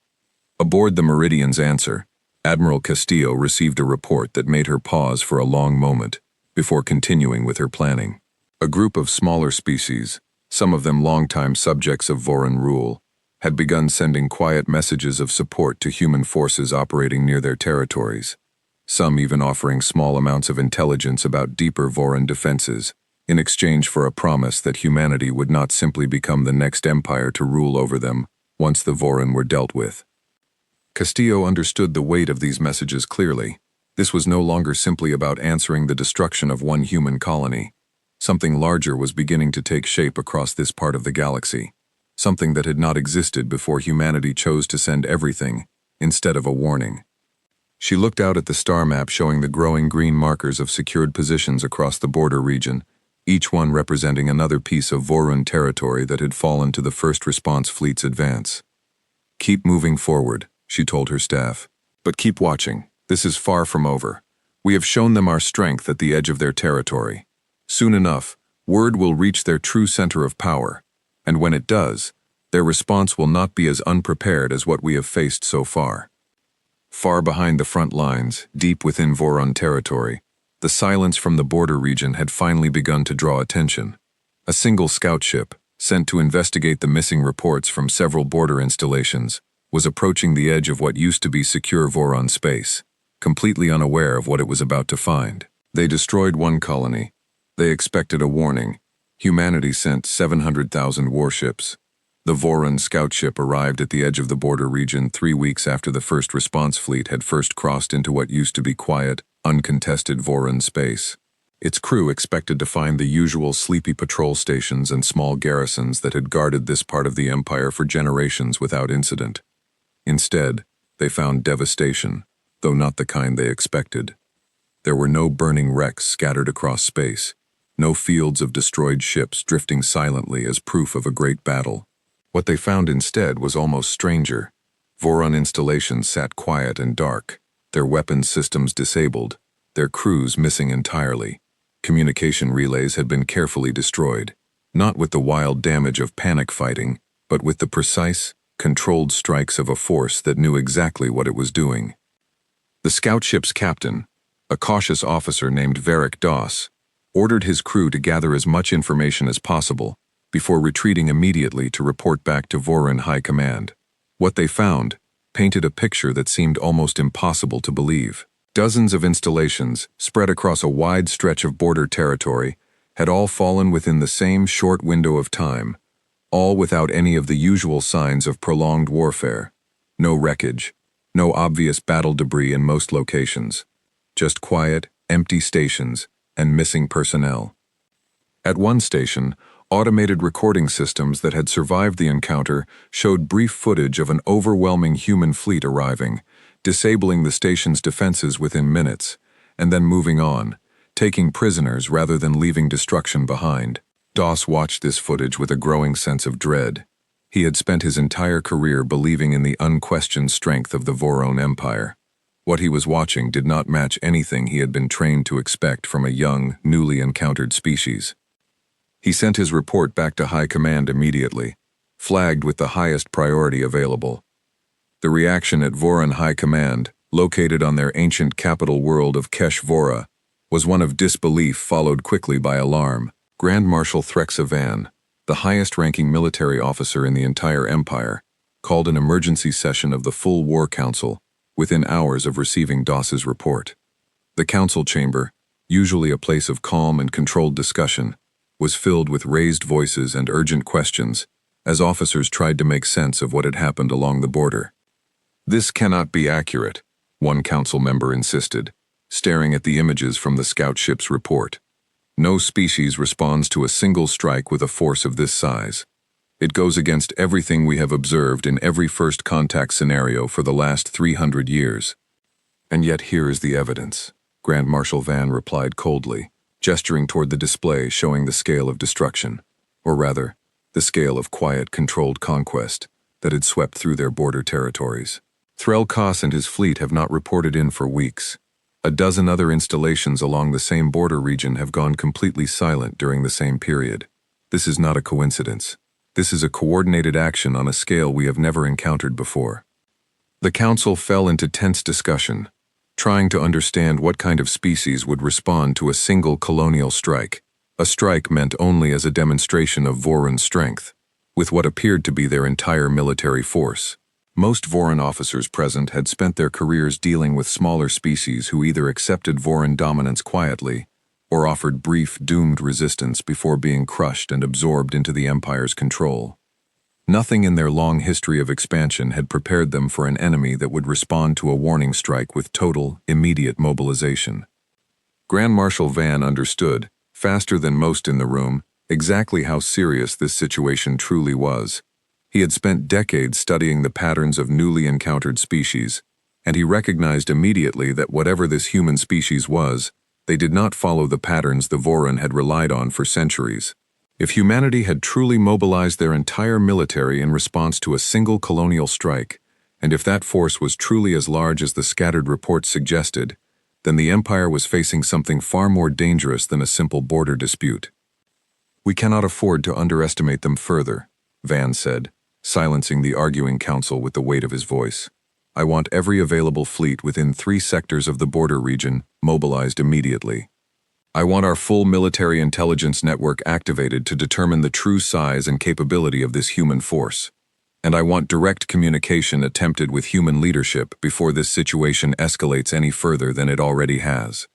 Speaker 1: Aboard the Meridian's Answer, Admiral Castillo received a report that made her pause for a long moment before continuing with her planning. A group of smaller species, some of them longtime subjects of Voron rule, had begun sending quiet messages of support to human forces operating near their territories, some even offering small amounts of intelligence about deeper Voron defenses, in exchange for a promise that humanity would not simply become the next empire to rule over them once the Voron were dealt with. Castillo understood the weight of these messages clearly. This was no longer simply about answering the destruction of one human colony. Something larger was beginning to take shape across this part of the galaxy, something that had not existed before humanity chose to send everything instead of a warning. She looked out at the star map showing the growing green markers of secured positions across the border region, each one representing another piece of Voron territory that had fallen to the first response fleet's advance. "Keep moving forward," she told her staff. "But keep watching. This is far from over. We have shown them our strength at the edge of their territory. Soon enough, word will reach their true center of power, and when it does, their response will not be as unprepared as what we have faced so far." Far behind the front lines, deep within Voron territory, the silence from the border region had finally begun to draw attention. A single scout ship, sent to investigate the missing reports from several border installations, was approaching the edge of what used to be secure Voron space, completely unaware of what it was about to find. They destroyed one colony. They expected a warning. Humanity sent 700,000 warships. The Voron scout ship arrived at the edge of the border region 3 weeks after the first response fleet had first crossed into what used to be quiet, uncontested Voron space. Its crew expected to find the usual sleepy patrol stations and small garrisons that had guarded this part of the empire for generations without incident. Instead, they found devastation, though not the kind they expected. There were no burning wrecks scattered across space, no fields of destroyed ships drifting silently as proof of a great battle. What they found instead was almost stranger. Voron installations sat quiet and dark, their weapons systems disabled, their crews missing entirely. Communication relays had been carefully destroyed, not with the wild damage of panic fighting, but with the precise, controlled strikes of a force that knew exactly what it was doing. The scout ship's captain, a cautious officer named Varric Doss, ordered his crew to gather as much information as possible before retreating immediately to report back to Voron High Command. What they found painted a picture that seemed almost impossible to believe. Dozens of installations, spread across a wide stretch of border territory, had all fallen within the same short window of time, all without any of the usual signs of prolonged warfare. No wreckage, no obvious battle debris in most locations, just quiet, empty stations and missing personnel. At one station, automated recording systems that had survived the encounter showed brief footage of an overwhelming human fleet arriving, disabling the station's defenses within minutes, and then moving on, taking prisoners rather than leaving destruction behind. Doss watched this footage with a growing sense of dread. He had spent his entire career believing in the unquestioned strength of the Voron Empire. What he was watching did not match anything he had been trained to expect from a young, newly encountered species. He sent his report back to High Command immediately, flagged with the highest priority available. The reaction at Voron High Command, located on their ancient capital world of Kesh Vora, was one of disbelief followed quickly by alarm. Grand Marshal Threxa Van, the highest-ranking military officer in the entire empire, called an emergency session of the full War Council within hours of receiving Doss's report. The council chamber, usually a place of calm and controlled discussion, was filled with raised voices and urgent questions as officers tried to make sense of what had happened along the border. "This cannot be accurate," one council member insisted, staring at the images from the scout ship's report. "No species responds to a single strike with a force of this size. It goes against everything we have observed in every first contact scenario for the last 300 years. And yet here is the evidence," Grand Marshal Van replied coldly, gesturing toward the display showing the scale of destruction, or rather, the scale of quiet, controlled conquest that had swept through their border territories. Threl Koss and his fleet have not reported in for weeks. A dozen other installations along the same border region have gone completely silent during the same period. This is not a coincidence. This is a coordinated action on a scale we have never encountered before. The council fell into tense discussion, trying to understand what kind of species would respond to a single colonial strike, a strike meant only as a demonstration of Voron's strength, with what appeared to be their entire military force. Most Voron officers present had spent their careers dealing with smaller species who either accepted Voron dominance quietly or offered brief, doomed resistance before being crushed and absorbed into the Empire's control. Nothing in their long history of expansion had prepared them for an enemy that would respond to a warning strike with total, immediate mobilization. Grand Marshal Van understood, faster than most in the room, exactly how serious this situation truly was. He had spent decades studying the patterns of newly encountered species, and he recognized immediately that whatever this human species was, they did not follow the patterns the Voron had relied on for centuries. If humanity had truly mobilized their entire military in response to a single colonial strike, and if that force was truly as large as the scattered reports suggested, then the Empire was facing something far more dangerous than a simple border dispute. "We cannot afford to underestimate them further," Van said, silencing the arguing council with the weight of his voice. "I want every available fleet within 3 sectors of the border region mobilized immediately. I want our full military intelligence network activated to determine the true size and capability of this human force. And I want direct communication attempted with human leadership before this situation escalates any further than it already has."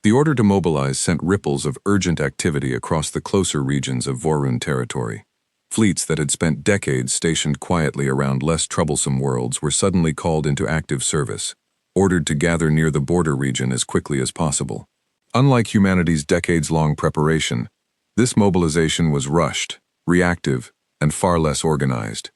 Speaker 1: The order to mobilize sent ripples of urgent activity across the closer regions of Voron territory. Fleets that had spent decades stationed quietly around less troublesome worlds were suddenly called into active service, ordered to gather near the border region as quickly as possible. Unlike humanity's decades-long preparation, this mobilization was rushed, reactive, and far less organized.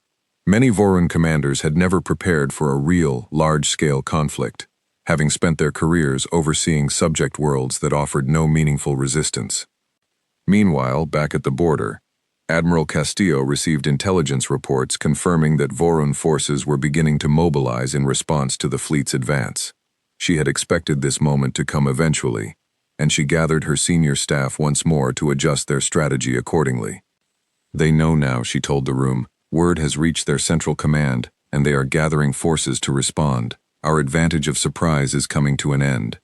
Speaker 1: Many Voron commanders had never prepared for a real, large-scale conflict, having spent their careers overseeing subject worlds that offered no meaningful resistance. Meanwhile, back at the border, Admiral Castillo received intelligence reports confirming that Voron forces were beginning to mobilize in response to the fleet's advance. She had expected this moment to come eventually, and she gathered her senior staff once more to adjust their strategy accordingly. "They know now," she told the room. "Word has reached their central command, and they are gathering forces to respond. Our advantage of surprise is coming to an end."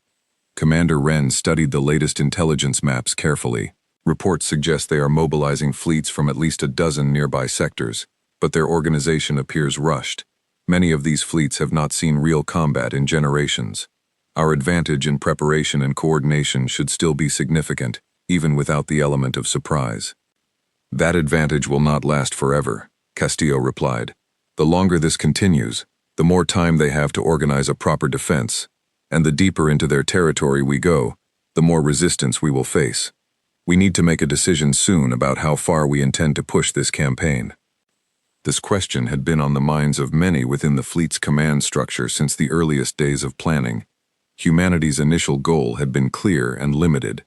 Speaker 1: Commander Wren studied the latest intelligence maps carefully. Reports suggest they are mobilizing fleets from at least a dozen nearby sectors, but their organization appears rushed. Many of these fleets have not seen real combat in generations. Our advantage in preparation and coordination should still be significant, even without the element of surprise. "That advantage will not last forever," Castillo replied. "The longer this continues, the more time they have to organize a proper defense, and the deeper into their territory we go, the more resistance we will face. We need to make a decision soon about how far we intend to push this campaign." This question had been on the minds of many within the fleet's command structure since the earliest days of planning. Humanity's initial goal had been clear and limited: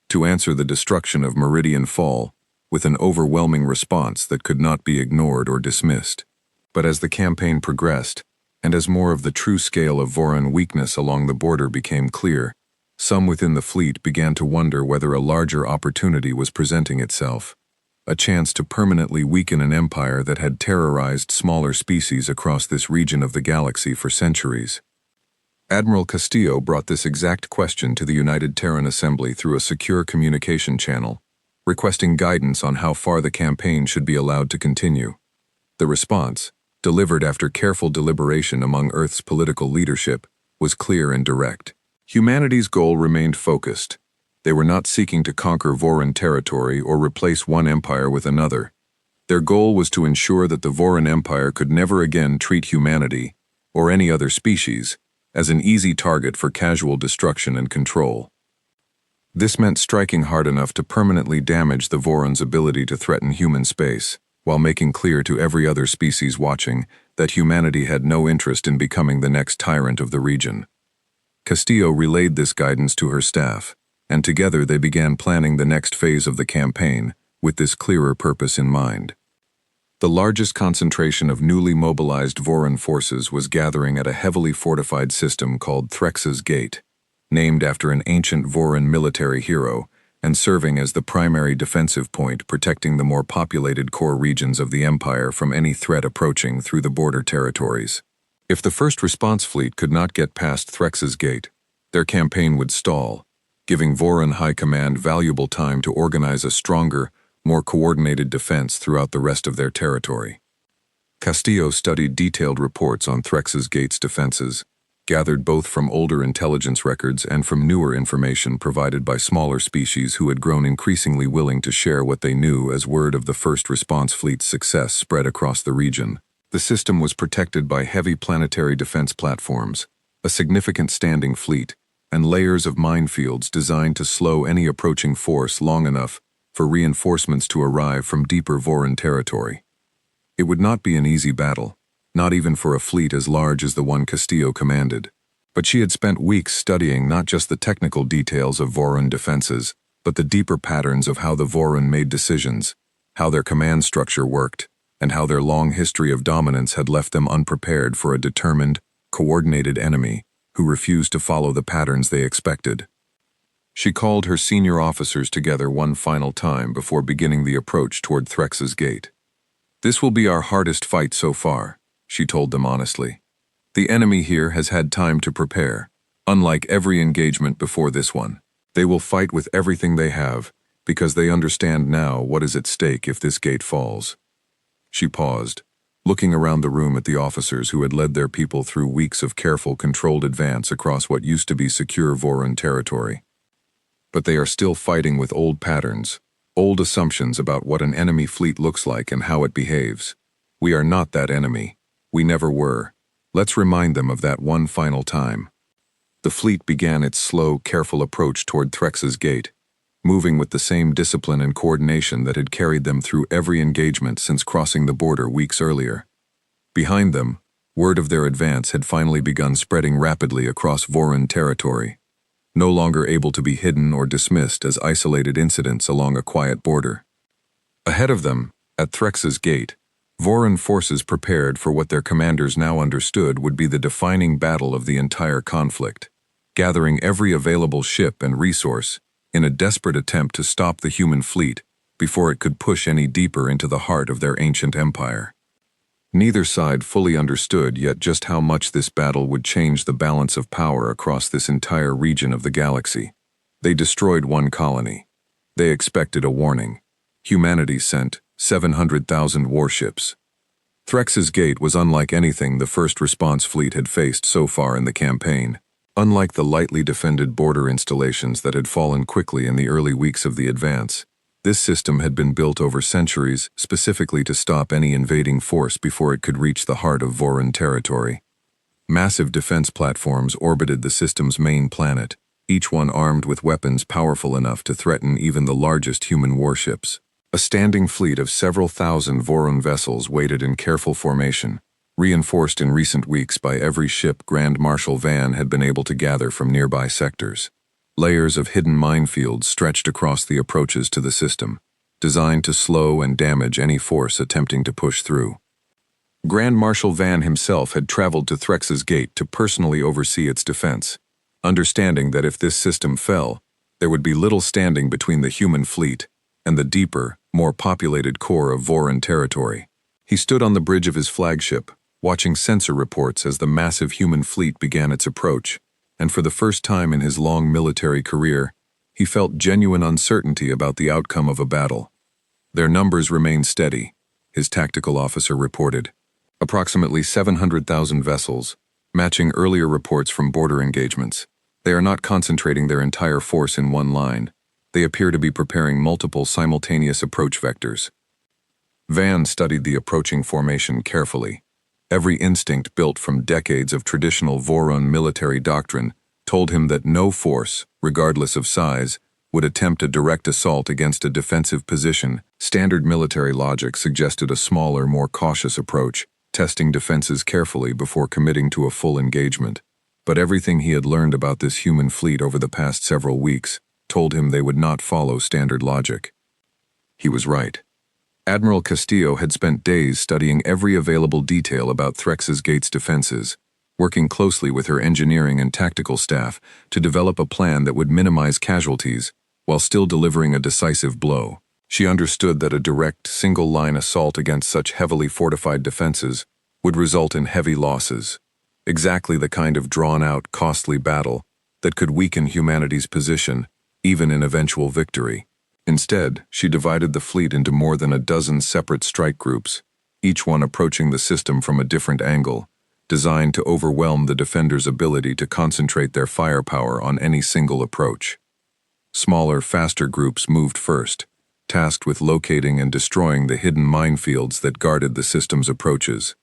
Speaker 1: to answer the destruction of Meridian Fall with an overwhelming response that could not be ignored or dismissed. But as the campaign progressed, and as more of the true scale of Voron weakness along the border became clear, some within the fleet began to wonder whether a larger opportunity was presenting itself. a chance to permanently weaken an empire that had terrorized smaller species across this region of the galaxy for centuries. Admiral Castillo brought this exact question to the United Terran Assembly through a secure communication channel, requesting guidance on how far the campaign should be allowed to continue. The response, delivered after careful deliberation among Earth's political leadership, was clear and direct. Humanity's goal remained focused. They were not seeking to conquer Voran territory or replace one empire with another. Their goal was to ensure that the Voran Empire could never again treat humanity, or any other species, as an easy target for casual destruction and control. This meant striking hard enough to permanently damage the Voran's ability to threaten human space, while making clear to every other species watching that humanity had no interest in becoming the next tyrant of the region. Castillo relayed this guidance to her staff, and together they began planning the next phase of the campaign, with this clearer purpose in mind. The largest concentration of newly mobilized Voran forces was gathering at a heavily fortified system called Threx's Gate, named after an ancient Voran military hero, and serving as the primary defensive point protecting the more populated core regions of the Empire from any threat approaching through the border territories. If the first response fleet could not get past Threx's Gate, their campaign would stall, giving Voran High Command valuable time to organize a stronger, more coordinated defense throughout the rest of their territory. Castillo studied detailed reports on Threx's Gate's defenses, gathered both from older intelligence records and from newer information provided by smaller species who had grown increasingly willing to share what they knew as word of the first response fleet's success spread across the region. The system was protected by heavy planetary defense platforms, a significant standing fleet, and layers of minefields designed to slow any approaching force long enough for reinforcements to arrive from deeper Voran territory. It would not be an easy battle, not even for a fleet as large as the one Castillo commanded. But she had spent weeks studying not just the technical details of Voran defenses, but the deeper patterns of how the Voran made decisions, how their command structure worked, and how their long history of dominance had left them unprepared for a determined, coordinated enemy who refused to follow the patterns they expected. She called her senior officers together one final time before beginning the approach toward Threx's Gate. "This will be our hardest fight so far," she told them honestly. "The enemy here has had time to prepare, unlike every engagement before this one. They will fight with everything they have, because they understand now what is at stake if this gate falls." She paused, looking around the room at the officers who had led their people through weeks of careful, controlled advance across what used to be secure Voran territory. But they are still fighting with old patterns, old assumptions about what an enemy fleet looks like and how it behaves. We are not that enemy. We never were. Let's remind them of that one final time. The fleet began its slow, careful approach toward Threx's Gate, moving with the same discipline and coordination that had carried them through every engagement since crossing the border weeks earlier. Behind them, word of their advance had finally begun spreading rapidly across Voran territory, no longer able to be hidden or dismissed as isolated incidents along a quiet border. Ahead of them, at Threx's Gate, Voran forces prepared for what their commanders now understood would be the defining battle of the entire conflict, gathering every available ship and resource in a desperate attempt to stop the human fleet before it could push any deeper into the heart of their ancient empire. Neither side fully understood yet just how much this battle would change the balance of power across this entire region of the galaxy. They destroyed one colony. They expected a warning. Humanity sent 700,000 warships. Threx's Gate was unlike anything the first response fleet had faced so far in the campaign. Unlike the lightly defended border installations that had fallen quickly in the early weeks of the advance, this system had been built over centuries specifically to stop any invading force before it could reach the heart of Voran territory. Massive defense platforms orbited the system's main planet, each one armed with weapons powerful enough to threaten even the largest human warships. A standing fleet of several thousand Voran vessels waited in careful formation, reinforced in recent weeks by every ship Grand Marshal Van had been able to gather from nearby sectors. Layers of hidden minefields stretched across the approaches to the system, designed to slow and damage any force attempting to push through. Grand Marshal Van himself had traveled to Threx's Gate to personally oversee its defense, understanding that if this system fell, there would be little standing between the human fleet and the deeper, more populated core of Voron territory. He stood on the bridge of his flagship, watching sensor reports as the massive human fleet began its approach, and for the first time in his long military career, he felt genuine uncertainty about the outcome of a battle. Their numbers remained steady, his tactical officer reported. Approximately 700,000 vessels, matching earlier reports from border engagements. They are not concentrating their entire force in one line. They appear to be preparing multiple simultaneous approach vectors. Van studied the approaching formation carefully. Every instinct built from decades of traditional Voron military doctrine told him that no force, regardless of size, would attempt a direct assault against a defensive position. Standard military logic suggested a smaller, more cautious approach, testing defenses carefully before committing to a full engagement. But everything he had learned about this human fleet over the past several weeks told him they would not follow standard logic. He was right. Admiral Castillo had spent days studying every available detail about Threx's Gate's defenses, working closely with her engineering and tactical staff to develop a plan that would minimize casualties while still delivering a decisive blow. She understood that a direct, single-line assault against such heavily fortified defenses would result in heavy losses, exactly the kind of drawn-out, costly battle that could weaken humanity's position, even in eventual victory. Instead, she divided the fleet into more than a dozen separate strike groups, each one approaching the system from a different angle, designed to overwhelm the defenders' ability to concentrate their firepower on any single approach. Smaller, faster groups moved first, tasked with locating and destroying the hidden minefields that guarded the system's approaches.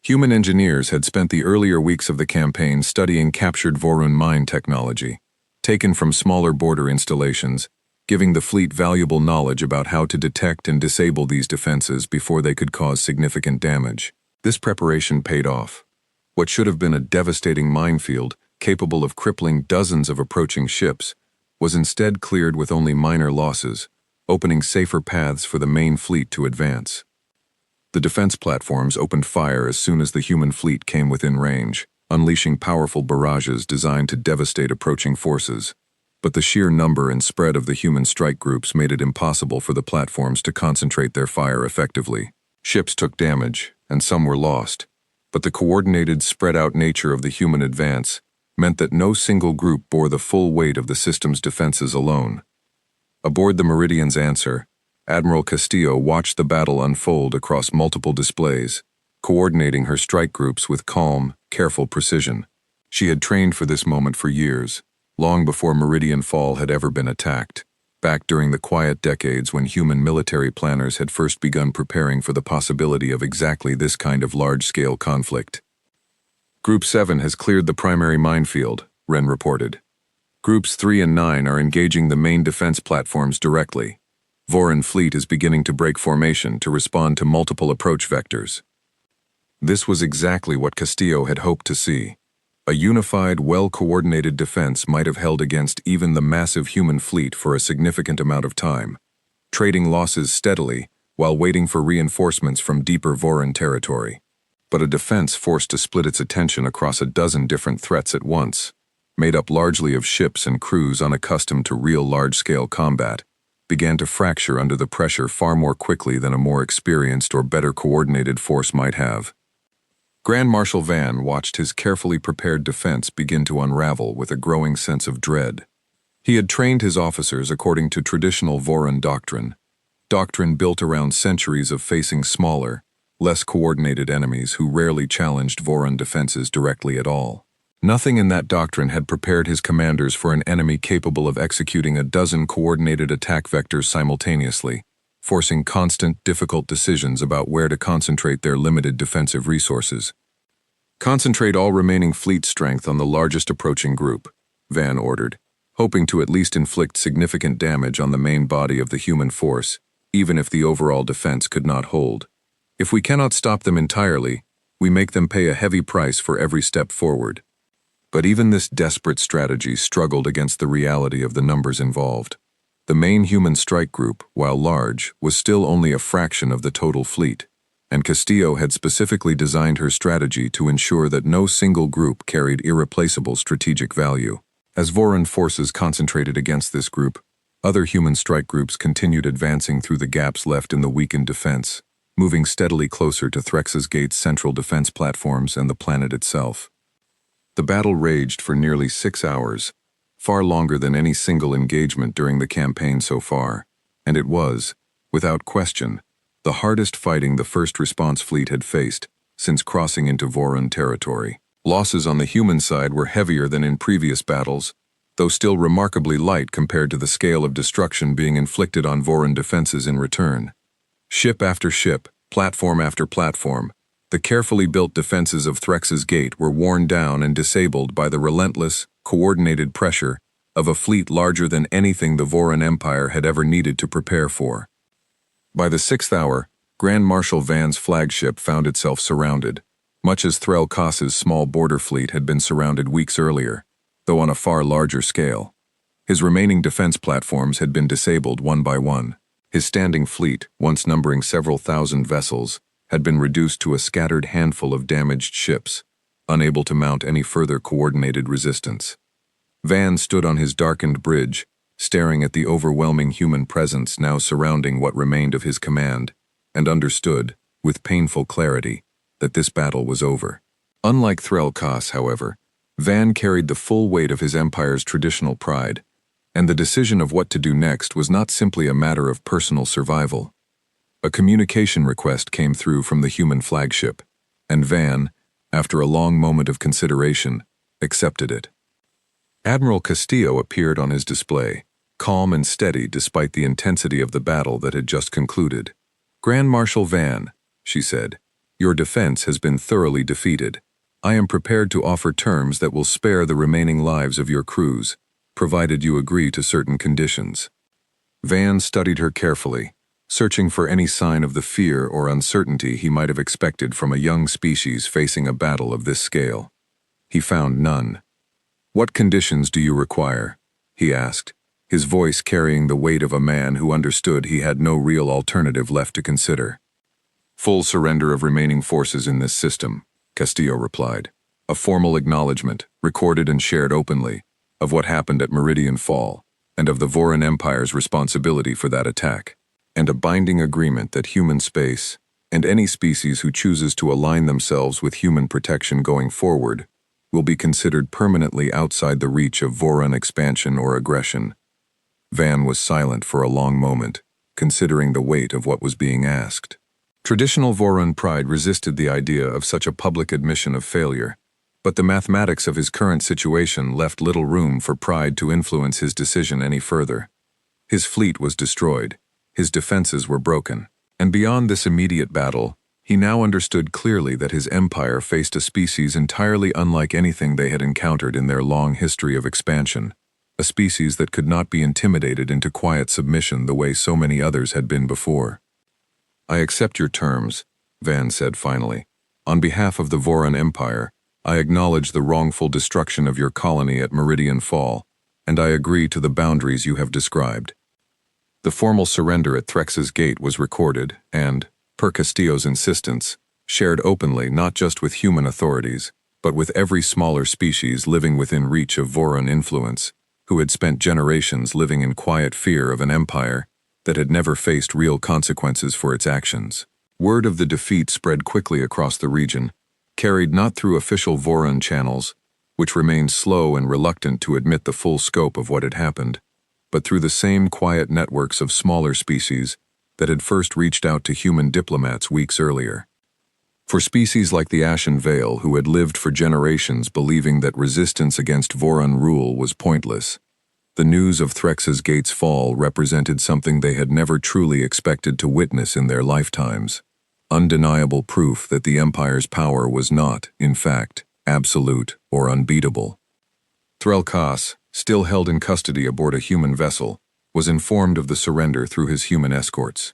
Speaker 1: Human engineers had spent the earlier weeks of the campaign studying captured Voron mine technology, taken from smaller border installations, giving the fleet valuable knowledge about how to detect and disable these defenses before they could cause significant damage. This preparation paid off. What should have been a devastating minefield, capable of crippling dozens of approaching ships, was instead cleared with only minor losses, opening safer paths for the main fleet to advance. The defense platforms opened fire as soon as the human fleet came within range, unleashing powerful barrages designed to devastate approaching forces. But the sheer number and spread of the human strike groups made it impossible for the platforms to concentrate their fire effectively. Ships took damage, and some were lost, but the coordinated, spread-out nature of the human advance meant that no single group bore the full weight of the system's defenses alone. Aboard the Meridian's Answer, Admiral Castillo watched the battle unfold across multiple displays, coordinating her strike groups with calm, careful precision. She had trained for this moment for years, long before Meridian Fall had ever been attacked, back during the quiet decades when human military planners had first begun preparing for the possibility of exactly this kind of large-scale conflict. Group 7 has cleared the primary minefield, Wren reported. Groups 3 and 9 are engaging the main defense platforms directly. Voron fleet is beginning to break formation to respond to multiple approach vectors. This was exactly what Castillo had hoped to see. A unified, well-coordinated defense might have held against even the massive human fleet for a significant amount of time, trading losses steadily while waiting for reinforcements from deeper Voron territory. But a defense forced to split its attention across a dozen different threats at once, made up largely of ships and crews unaccustomed to real large-scale combat, began to fracture under the pressure far more quickly than a more experienced or better coordinated force might have. Grand Marshal Van watched his carefully prepared defense begin to unravel with a growing sense of dread. He had trained his officers according to traditional Voron doctrine built around centuries of facing smaller, less coordinated enemies who rarely challenged Voron defenses directly at all. Nothing in that doctrine had prepared his commanders for an enemy capable of executing a dozen coordinated attack vectors simultaneously, forcing constant, difficult decisions about where to concentrate their limited defensive resources. Concentrate all remaining fleet strength on the largest approaching group, Van ordered, hoping to at least inflict significant damage on the main body of the human force, even if the overall defense could not hold. If we cannot stop them entirely, we make them pay a heavy price for every step forward. But even this desperate strategy struggled against the reality of the numbers involved. The main human strike group, while large, was still only a fraction of the total fleet, and Castillo had specifically designed her strategy to ensure that no single group carried irreplaceable strategic value. As Voron forces concentrated against this group, Other human strike groups continued advancing through the gaps left in the weakened defense, moving steadily closer to Threx's Gate's central defense platforms and the planet itself. The battle raged for nearly 6 hours, far longer than any single engagement during the campaign so far, and it was, without question, the hardest fighting the First Response Fleet had faced since crossing into Voron territory. Losses on the human side were heavier than in previous battles, though still remarkably light compared to the scale of destruction being inflicted on Voron defenses in return. Ship after ship, platform after platform, the carefully built defenses of Threx's Gate were worn down and disabled by the relentless, coordinated pressure of a fleet larger than anything the Voron Empire had ever needed to prepare for. By the 6th hour, Grand Marshal Van's flagship found itself surrounded, much as Threl Koss's small border fleet had been surrounded weeks earlier, though on a far larger scale. His remaining defense platforms had been disabled one by one. His standing fleet, once numbering several thousand vessels, had been reduced to a scattered handful of damaged ships, unable to mount any further coordinated resistance. Van stood on his darkened bridge, staring at the overwhelming human presence now surrounding what remained of his command, and understood, with painful clarity, that this battle was over. Unlike Threl Koss, however, Van carried the full weight of his empire's traditional pride, and the decision of what to do next was not simply a matter of personal survival. A communication request came through from the human flagship, and Van, after a long moment of consideration, accepted it. Admiral Castillo appeared on his display, calm and steady despite the intensity of the battle that had just concluded. "Grand Marshal Van," she said, "your defense has been thoroughly defeated. I am prepared to offer terms that will spare the remaining lives of your crews, provided you agree to certain conditions." Van studied her carefully, searching for any sign of the fear or uncertainty he might have expected from a young species facing a battle of this scale. He found none. "What conditions do you require?" he asked, his voice carrying the weight of a man who understood he had no real alternative left to consider. "Full surrender of remaining forces in this system," Castillo replied. "A formal acknowledgement, recorded and shared openly, of what happened at Meridian Fall, and of the Voron Empire's responsibility for that attack, and a binding agreement that human space, and any species who chooses to align themselves with human protection going forward, will be considered permanently outside the reach of Voron expansion or aggression." Van was silent for a long moment, considering the weight of what was being asked. Traditional Voron pride resisted the idea of such a public admission of failure, but the mathematics of his current situation left little room for pride to influence his decision any further. His fleet was destroyed, his defenses were broken, and beyond this immediate battle, he now understood clearly that his empire faced a species entirely unlike anything they had encountered in their long history of expansion, a species that could not be intimidated into quiet submission the way so many others had been before. "I accept your terms," Van said finally. "On behalf of the Voron Empire, I acknowledge the wrongful destruction of your colony at Meridian Fall, and I agree to the boundaries you have described." The formal surrender at Threx's Gate was recorded and, per Castillo's insistence, shared openly not just with human authorities, but with every smaller species living within reach of Voron influence, who had spent generations living in quiet fear of an empire that had never faced real consequences for its actions. Word of the defeat spread quickly across the region, carried not through official Voron channels, which remained slow and reluctant to admit the full scope of what had happened, but through the same quiet networks of smaller species that had first reached out to human diplomats weeks earlier. For species like the Ashen Veil, who had lived for generations believing that resistance against Voron rule was pointless, the news of Threx's Gate's fall represented something they had never truly expected to witness in their lifetimes. Undeniable proof that the Empire's power was not, in fact, absolute or unbeatable. Threl Koss, still held in custody aboard a human vessel, was informed of the surrender through his human escorts.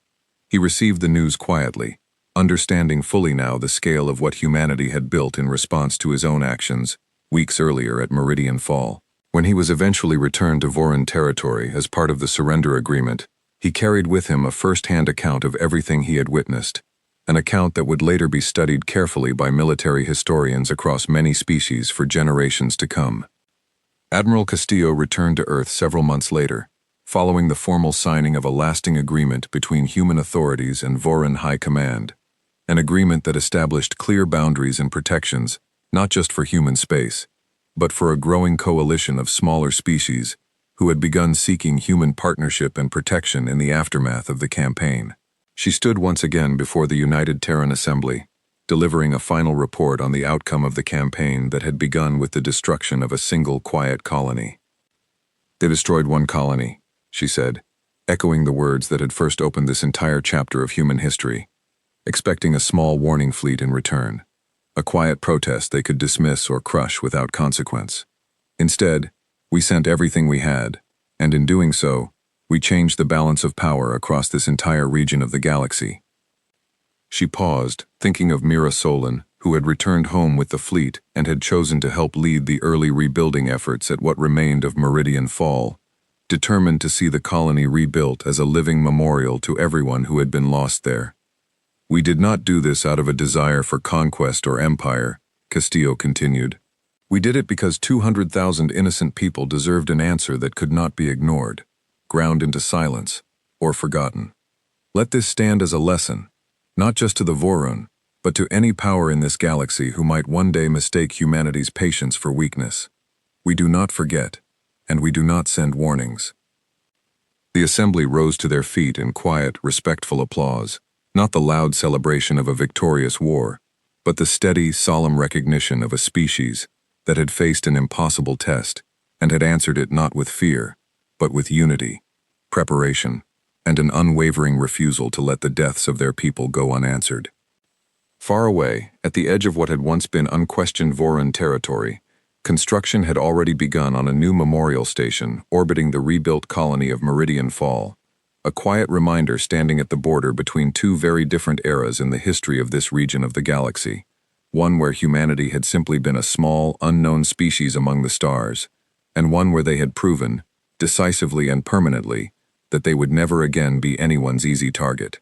Speaker 1: He received the news quietly, understanding fully now the scale of what humanity had built in response to his own actions, weeks earlier at Meridian Fall. When he was eventually returned to Voron territory as part of the surrender agreement, he carried with him a first-hand account of everything he had witnessed, an account that would later be studied carefully by military historians across many species for generations to come. Admiral Castillo returned to Earth several months later, following the formal signing of a lasting agreement between human authorities and Voron High Command, an agreement that established clear boundaries and protections not just for human space, but for a growing coalition of smaller species who had begun seeking human partnership and protection in the aftermath of the campaign. She stood once again before the United Terran Assembly, delivering a final report on the outcome of the campaign that had begun with the destruction of a single quiet colony. "They destroyed one colony," she said, echoing the words that had first opened this entire chapter of human history, expecting a small warning fleet in return, a quiet protest they could dismiss or crush without consequence. "Instead, we sent everything we had, and in doing so, we changed the balance of power across this entire region of the galaxy." She paused, thinking of Mira Solon, who had returned home with the fleet and had chosen to help lead the early rebuilding efforts at what remained of Meridian Fall, determined to see the colony rebuilt as a living memorial to everyone who had been lost there. "We did not do this out of a desire for conquest or empire," Castillo continued. "We did it because 200,000 innocent people deserved an answer that could not be ignored, ground into silence, or forgotten. Let this stand as a lesson, not just to the Voron, but to any power in this galaxy who might one day mistake humanity's patience for weakness. We do not forget, and we do not send warnings." The assembly rose to their feet in quiet, respectful applause, not the loud celebration of a victorious war, but the steady, solemn recognition of a species that had faced an impossible test and had answered it not with fear, but with unity, preparation, and an unwavering refusal to let the deaths of their people go unanswered. Far away, at the edge of what had once been unquestioned Voron territory, construction had already begun on a new memorial station orbiting the rebuilt colony of Meridian Fall, a quiet reminder standing at the border between two very different eras in the history of this region of the galaxy, one where humanity had simply been a small, unknown species among the stars, and one where they had proven, decisively and permanently, that they would never again be anyone's easy target.